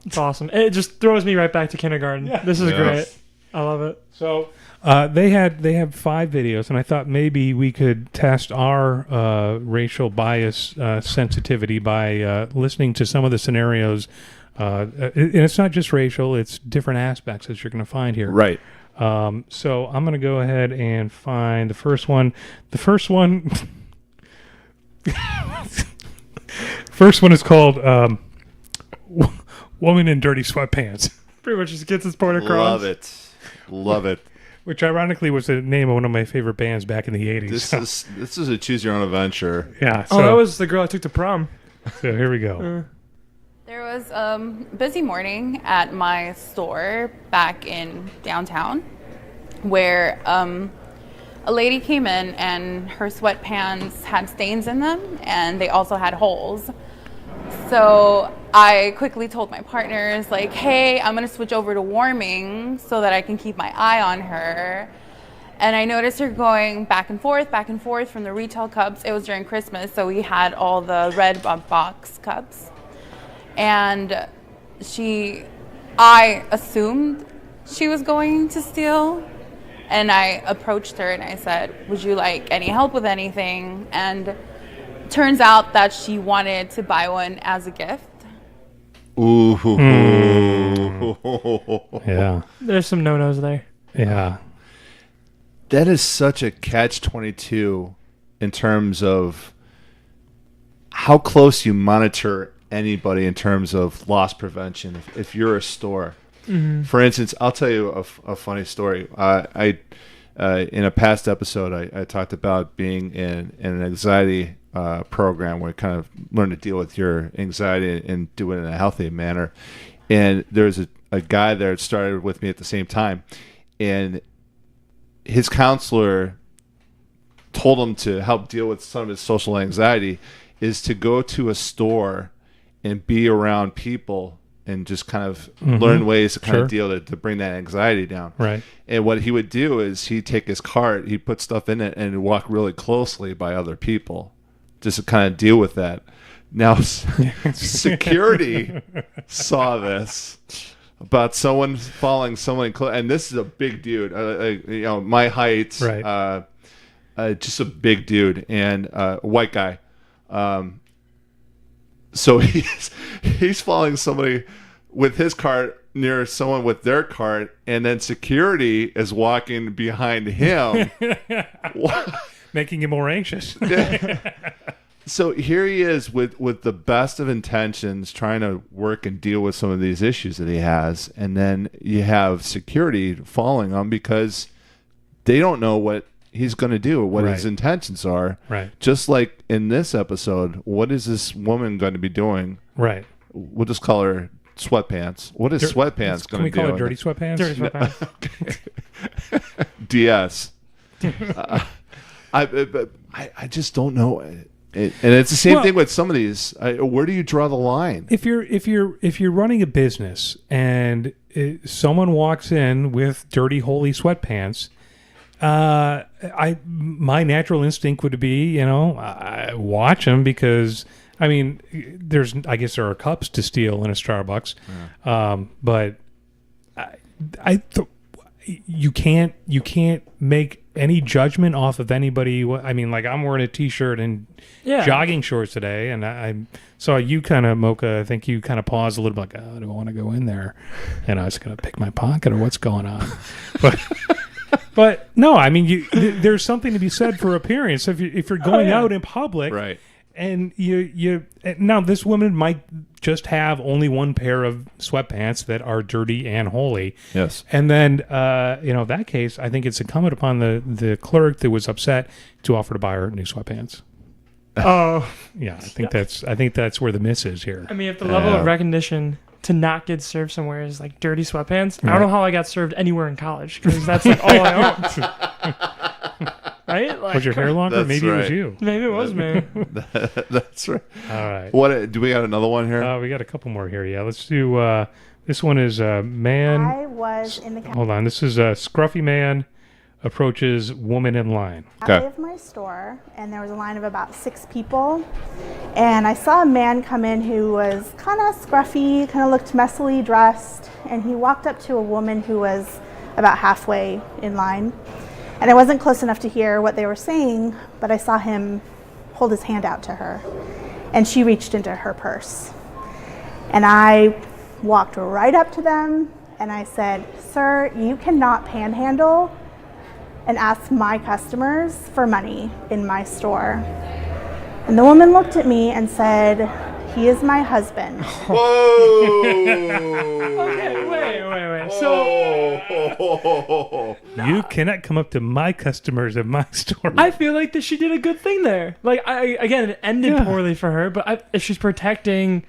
It's awesome. It just throws me right back to kindergarten. Yeah. This is great. I love it. So they have 5 videos, and I thought maybe we could test our racial bias sensitivity by listening to some of the scenarios. And it's not just racial; it's different aspects that you're going to find here. Right. So I'm going to go ahead and find the first one. The first one. First one is called "Woman in Dirty Sweatpants." Pretty much just gets his point across. Love it. Which ironically was the name of one of my favorite bands back in the 80s. This is a choose your own adventure. Yeah. So, that was the girl I took to prom. So here we go. There was a busy morning at my store back in downtown where a lady came in and her sweatpants had stains in them and they also had holes. So I quickly told my partners, like, hey, I'm going to switch over to warming so that I can keep my eye on her. And I noticed her going back and forth from the retail cups. It was during Christmas, so we had all the red box cups. And I assumed she was going to steal. And I approached her and I said, would you like any help with anything? And turns out that she wanted to buy one as a gift. Ooh. Yeah. There's some no-nos there. Yeah. That is such a catch-22 in terms of how close you monitor anybody in terms of loss prevention. If you're a store, for instance, I'll tell you a funny story. I in a past episode, I talked about being in an anxiety program where you kind of learn to deal with your anxiety and do it in a healthy manner. And there's a guy there that started with me at the same time, and his counselor told him to help deal with some of his social anxiety is to go to a store and be around people and just kind of learn ways to kind of deal to bring that anxiety down. Right. And what he would do is he'd take his cart, he'd put stuff in it, and walk really closely by other people just to kind of deal with that. Now, security saw this about someone following someone close, and this is a big dude, my height, right. Just a big dude, and a white guy. So he's following somebody with his cart near someone with their cart, and then security is walking behind him, making him more anxious. So here he is with the best of intentions, trying to work and deal with some of these issues that he has, and then you have security following him because they don't know what he's going to do, what his intentions are. Right. Just like in this episode, what is this woman going to be doing? Right. We'll just call her sweatpants. What is sweatpants going to do? Can we call it dirty sweatpants? Dirty sweatpants. DS. I just don't know. And it's the same thing with some of these. Where do you draw the line? If you're running a business and someone walks in with dirty, holey sweatpants, my natural instinct would be, watch them because I mean, I guess there are cups to steal in a Starbucks, but you can't make any judgment off of anybody. I mean, like I'm wearing a t-shirt and jogging shorts today, and I saw you kind of, Mocha. I think you kind of paused a little bit, like, oh, do I want to go in there? And I was going to pick my pocket or what's going on, but no, I mean, there's something to be said for appearance. If you're going out in public, right. And you now this woman might just have only one pair of sweatpants that are dirty and holey. Yes. And then in that case, I think it's incumbent upon the clerk that was upset to offer to buy her new sweatpants. Oh. Yeah, I think that's where the miss is here. I mean, if the level of recognition to not get served somewhere is like dirty sweatpants, I don't know how I got served anywhere in college because that's like all I owned. Right? Like, was your hair longer? Maybe right. It was you. Maybe it was me. That's right. All right. What do we got? Another one here? We got a couple more here. Yeah, let's do. This one is man. I was in the. Hold on. This is a scruffy man approaches woman in line. Out of my store, and there was a line of about 6 people, and I saw a man come in who was kind of scruffy, kind of looked messily dressed, and he walked up to a woman who was about halfway in line. And I wasn't close enough to hear what they were saying, but I saw him hold his hand out to her, and she reached into her purse. And I walked right up to them, and I said, "Sir, you cannot panhandle and ask my customers for money in my store." And the woman looked at me and said, "He is my husband." Whoa! Okay, wait. So you cannot come up to my customers at my store. I feel like that she did a good thing there. Like, again, it ended poorly for her, but if she's protecting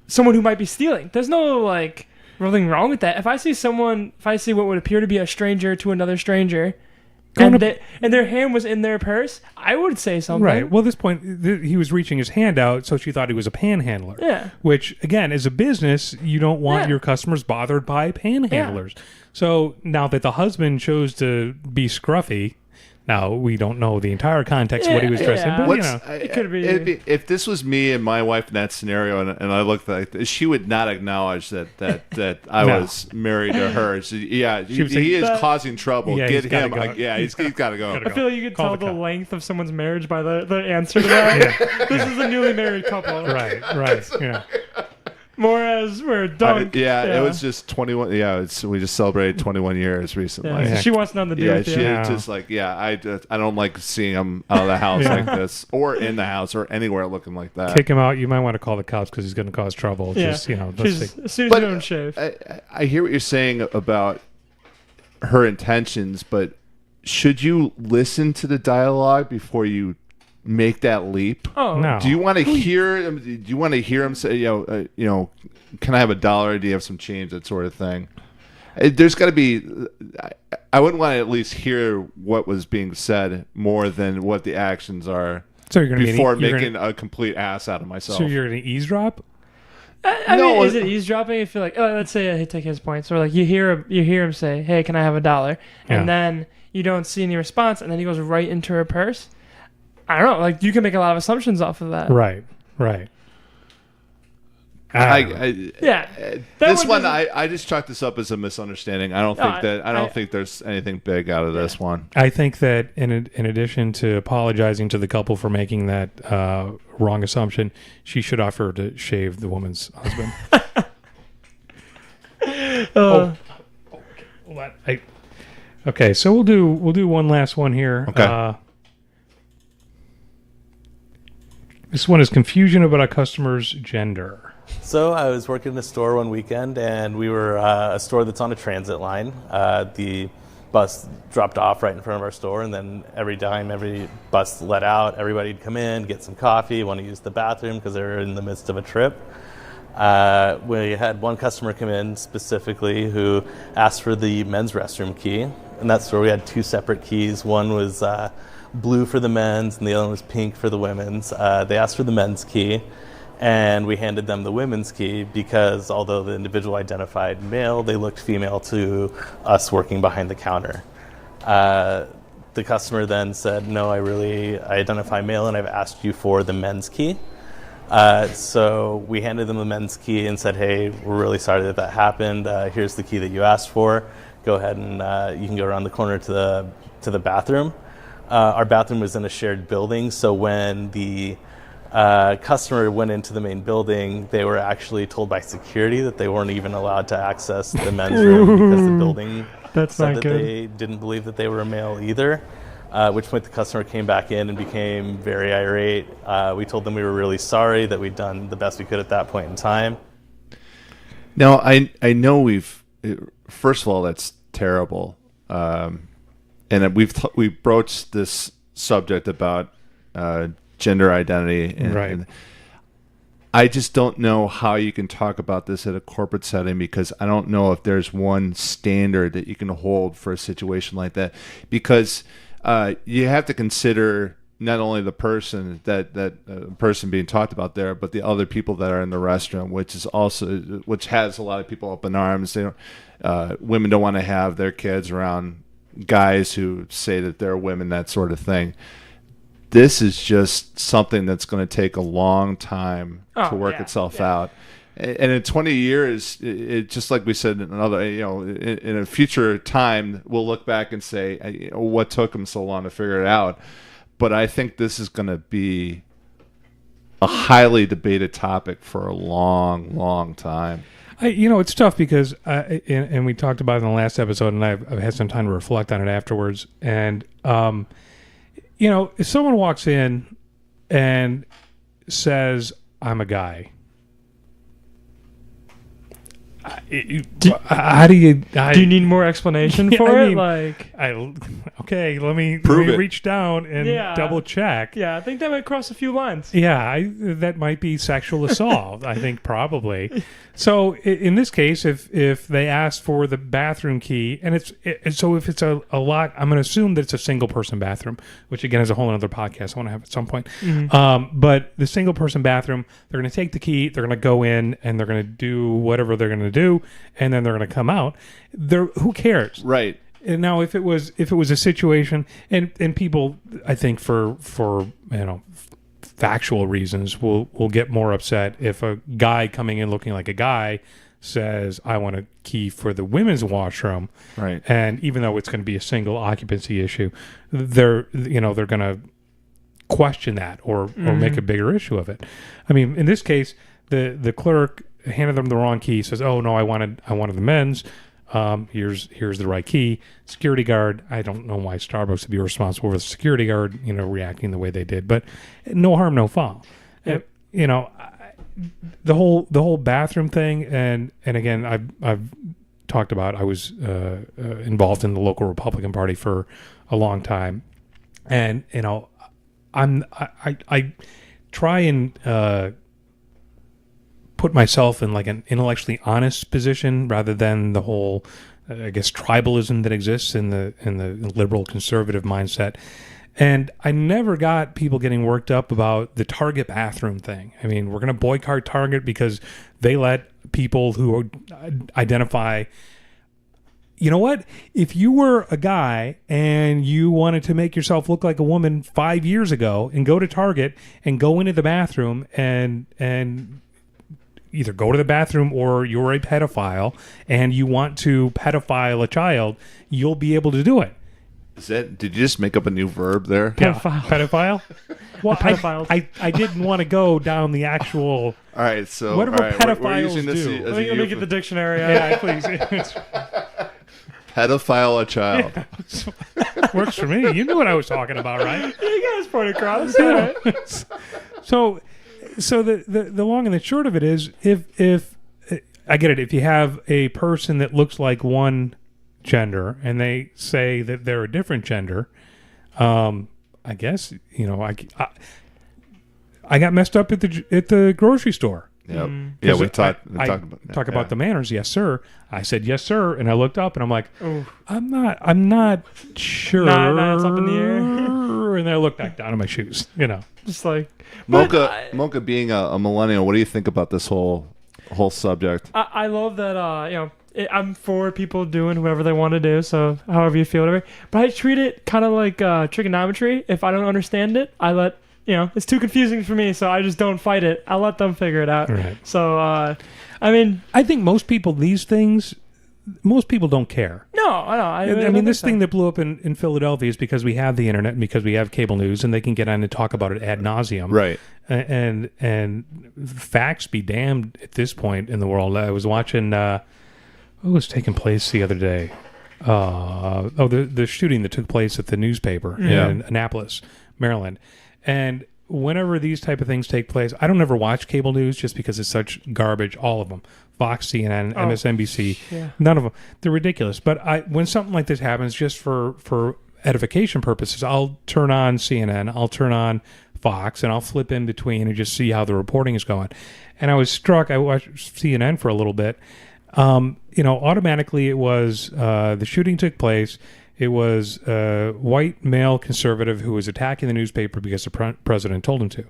someone who might be stealing, there's no like nothing wrong with that. If I see what would appear to be a stranger to another stranger, and their hand was in their purse, I would say something. Right. Well, at this point, he was reaching his hand out, so she thought he was a panhandler. Yeah. Which, again, as a business, you don't want your customers bothered by panhandlers. Yeah. So now that the husband chose to be scruffy, now we don't know the entire context of what he was dressed in, but it could be. If this was me and my wife in that scenario, and I looked like this, she would not acknowledge that I was married to her. So, he is causing trouble. Yeah, Get him. Go. He's got to go. I feel like you could tell the length of someone's marriage by the answer to that. This is a newly married couple. Right. Yeah. Whereas we're Dunc. It was just 21. Yeah, we just celebrated 21 years recently. Yeah, so she wants nothing to do with you. Yeah, she just like, I don't like seeing him out of the house like this, or in the house, or anywhere looking like that. Kick him out. You might want to call the cops because he's going to cause trouble. Yeah. Just, as soon as you don't shave. I hear what you're saying about her intentions, but should you listen to the dialogue before you make that leap? Oh no! Do you want to hear him? Do you want to hear him say, can I have $1? Do you have some change? That sort of thing. There's got to be. I wouldn't want to at least hear what was being said more than what the actions are. So you're going to before making a complete ass out of myself. So you're going to eavesdrop? I mean, is it eavesdropping? I feel like, let's say I take his points, or like you hear him say, "Hey, can I have $1?" And then you don't see any response, and then he goes right into her purse. I don't know. Like, you can make a lot of assumptions off of that. Right. This one, I just chalked this up as a misunderstanding. I don't think there's anything big out of this one. I think that in addition to apologizing to the couple for making that wrong assumption, she should offer to shave the woman's husband. Okay, so we'll do one last one here. Okay. This one is confusion about a customer's gender. So I was working in a store one weekend, and we were a store that's on a transit line. The bus dropped off right in front of our store, and then every bus let out, everybody'd come in, get some coffee, want to use the bathroom because they were in the midst of a trip. We had one customer come in specifically who asked for the men's restroom key. In that store, we had two separate keys. One was blue for the men's, and the other one was pink for the women's. They asked for the men's key, and we handed them the women's key because although the individual identified male, they looked female to us working behind the counter. The customer then said, no, I identify male, and I've asked you for the men's key. So we handed them the men's key and said, hey, we're really sorry that happened. Here's the key that you asked for. Go ahead and you can go around the corner to the bathroom. Our bathroom was in a shared building, so when the customer went into the main building, they were actually told by security that they weren't even allowed to access the men's room because the building said that they didn't believe that they were a male either. At which point the customer came back in and became very irate. We told them we were really sorry, that we'd done the best we could at that point in time. Now, I know first of all, that's terrible. And we've broached this subject about gender identity. And I just don't know how you can talk about this at a corporate setting, because I don't know if there's one standard that you can hold for a situation like that. Because you have to consider not only the person person being talked about there, but the other people that are in the restroom, which has a lot of people up in arms. Women don't want to have their kids around guys who say that they're women, that sort of thing. This is just something that's going to take a long time to work itself out. And in 20 years, just like we said in in a future time, we'll look back and say, what took them so long to figure it out? But I think this is going to be a highly debated topic for a long, long time. It's tough because, and we talked about it in the last episode, and I've had some time to reflect on it afterwards. And, if someone walks in and says, I'm a guy, how do you... do you need more explanation for it? Let me reach down and double check. Yeah, I think that might cross a few lines. Yeah, that might be sexual assault. I think probably. So in this case, if they ask for the bathroom key, and if it's a lot, I'm going to assume that it's a single person bathroom, which again is a whole other podcast I want to have at some point. Mm-hmm. But the single person bathroom, they're going to take the key, they're going to go in, and they're going to do whatever they're going to do, and then they're going to come out. Who cares? Right. And now if it was a situation, and people, I think for factual reasons will get more upset if a guy coming in looking like a guy says, I want a key for the women's washroom. Right. And even though it's going to be a single occupancy issue, they're going to question that or make a bigger issue of it. I mean, in this case, the clerk handed them the wrong key, says, oh no, I wanted the men's. Here's the right key. Security guard, I don't know why Starbucks would be responsible for the security guard, reacting the way they did, but no harm, no foul. Yep. The whole bathroom thing, and again, I've talked about, I was involved in the local Republican Party for a long time, and I try and put myself in like an intellectually honest position rather than the whole, I guess, tribalism that exists in the liberal conservative mindset. And I never got people getting worked up about the Target bathroom thing. I mean, we're going to boycott Target because they let people who identify... You know what? If you were a guy and you wanted to make yourself look like a woman 5 years ago and go to Target and go into the bathroom and either go to the bathroom, or you're a pedophile and you want to pedophile a child, you'll be able to do it. Did you just make up a new verb there? Pedophile. Pedophile? Well, I didn't want to go down the actual... All right, so... Whatever pedophiles do. Let me get the dictionary. Yeah, please. Pedophile a child. Yeah. Works for me. You knew what I was talking about, right? You guys point across. Yeah. So the long and the short of it is, if I get it, if you have a person that looks like one gender and they say that they're a different gender, I guess I got messed up at the grocery store. Yep. Yeah, we talked about the manners. Yes, sir. I said yes, sir, and I looked up and I'm like, I'm not sure. Nah, it's up in the air. And then I looked back down at my shoes. Just like Mocha being a millennial. What do you think about this whole subject? I love that. I'm for people doing whatever they want to do. So however you feel, whatever. But I treat it kind of like trigonometry. If I don't understand it, I let it's too confusing for me, so I just don't fight it. I let them figure it out. Right. So I think most people don't care. No, I know. I mean, this thing that blew up in Philadelphia is because we have the internet and because we have cable news, and they can get on and talk about it ad nauseum. Right. And facts be damned at this point in the world. I was watching what was taking place the other day. The shooting that took place at the newspaper in Annapolis, Maryland. And whenever these type of things take place, I don't ever watch cable news just because it's such garbage. All of them. Fox, CNN, MSNBC, none of them. They're ridiculous. But when something like this happens, just for edification purposes, I'll turn on CNN, I'll turn on Fox, and I'll flip in between and just see how the reporting is going. And I was struck. I watched CNN for a little bit. Automatically it was the shooting took place. It was a white male conservative who was attacking the newspaper because the president told him to.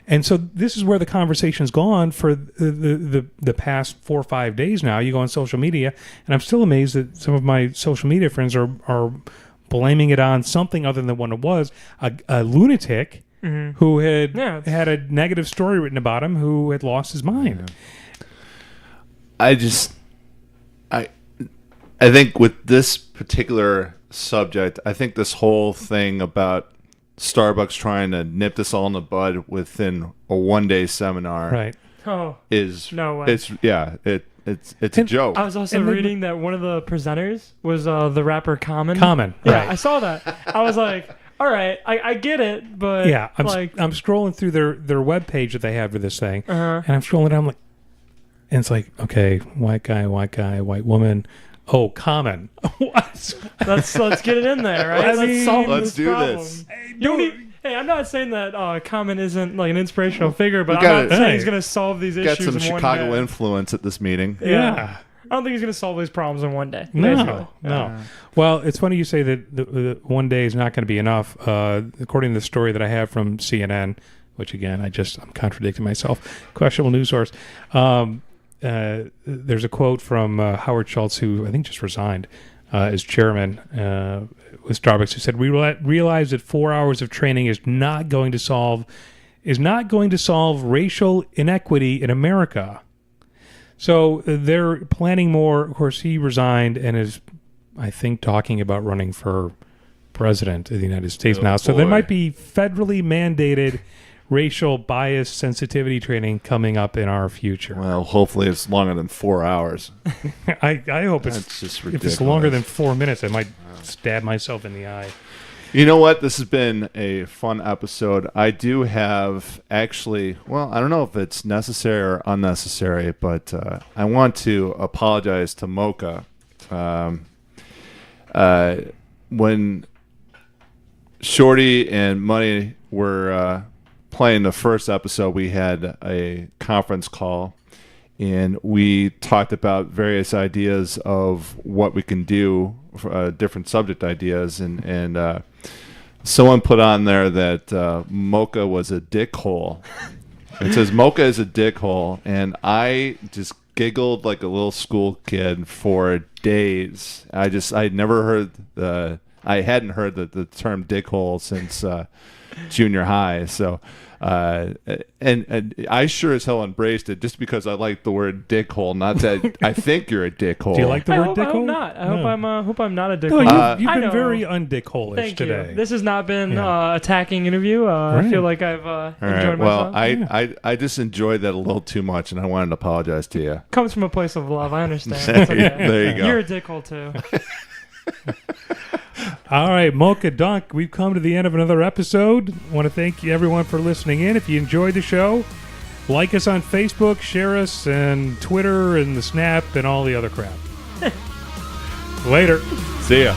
And so this is where the conversation's gone for the past 4 or 5 days now. You go on social media, and I'm still amazed that some of my social media friends are blaming it on something other than what it was, a lunatic who had a negative story written about him who had lost his mind. I think with this particular subject, I think this whole thing about Starbucks trying to nip this all in the bud within a one-day seminar, right? Is no way. It's a joke. I was also reading that one of the presenters was the rapper Common. Right. I saw that. I was like, all right, I get it, but I'm scrolling through their web page that they have for this thing, and I'm scrolling down, like, and it's like, okay, white guy, white woman. Oh, Common. let's get it in there, right? Let's do problem. This. Hey, I'm not saying that Common isn't like an inspirational figure, but I'm not saying he's going to solve these issues in one day. Got some Chicago influence at this meeting. Yeah. I don't think he's going to solve these problems in one day. No. Well, it's funny you say that the one day is not going to be enough. According to the story that I have from CNN, which again, I'm contradicting myself. Questionable news source. There's a quote from Howard Schultz, who I think just resigned as chairman with Starbucks, who said, "We realize that 4 hours of training is not going to solve racial inequity in America." So they're planning more. Of course, he resigned and is, I think, talking about running for president of the United States now. So there might be federally mandated racial bias sensitivity training coming up in our future. Well, hopefully it's longer than 4 hours. I hope That's just ridiculous. If it's longer than 4 minutes, I might stab myself in the eye. You know what? This has been a fun episode. I do have actually, I don't know if it's necessary or unnecessary, but I want to apologize to Mocha. When Shorty and Money were playing the first episode, we had a conference call, and we talked about various ideas of what we can do, different subject ideas, and someone put on there that Mocha was a dickhole. It says Mocha is a dickhole, and I just giggled like a little school kid for days. I hadn't heard the term dickhole since junior high. So and I sure as hell embraced it just because I like the word dickhole. Not that I think you're a dickhole. Do you like the word dickhole? I hope not. I hope I'm not a dickhole. No, you've been very undickholeish today. Thank you. This has not been attacking interview. Right. I feel like I've enjoyed myself. Well, I just enjoyed that a little too much, and I wanted to apologize to you. Comes from a place of love. I understand. It's okay. There you go. You're a dickhole too. All right, Mocha Dunc, we've come to the end of another episode. I want to thank you, everyone, for listening in. If you enjoyed the show, like us on Facebook, share us and Twitter and the Snap and all the other crap. Later. See ya.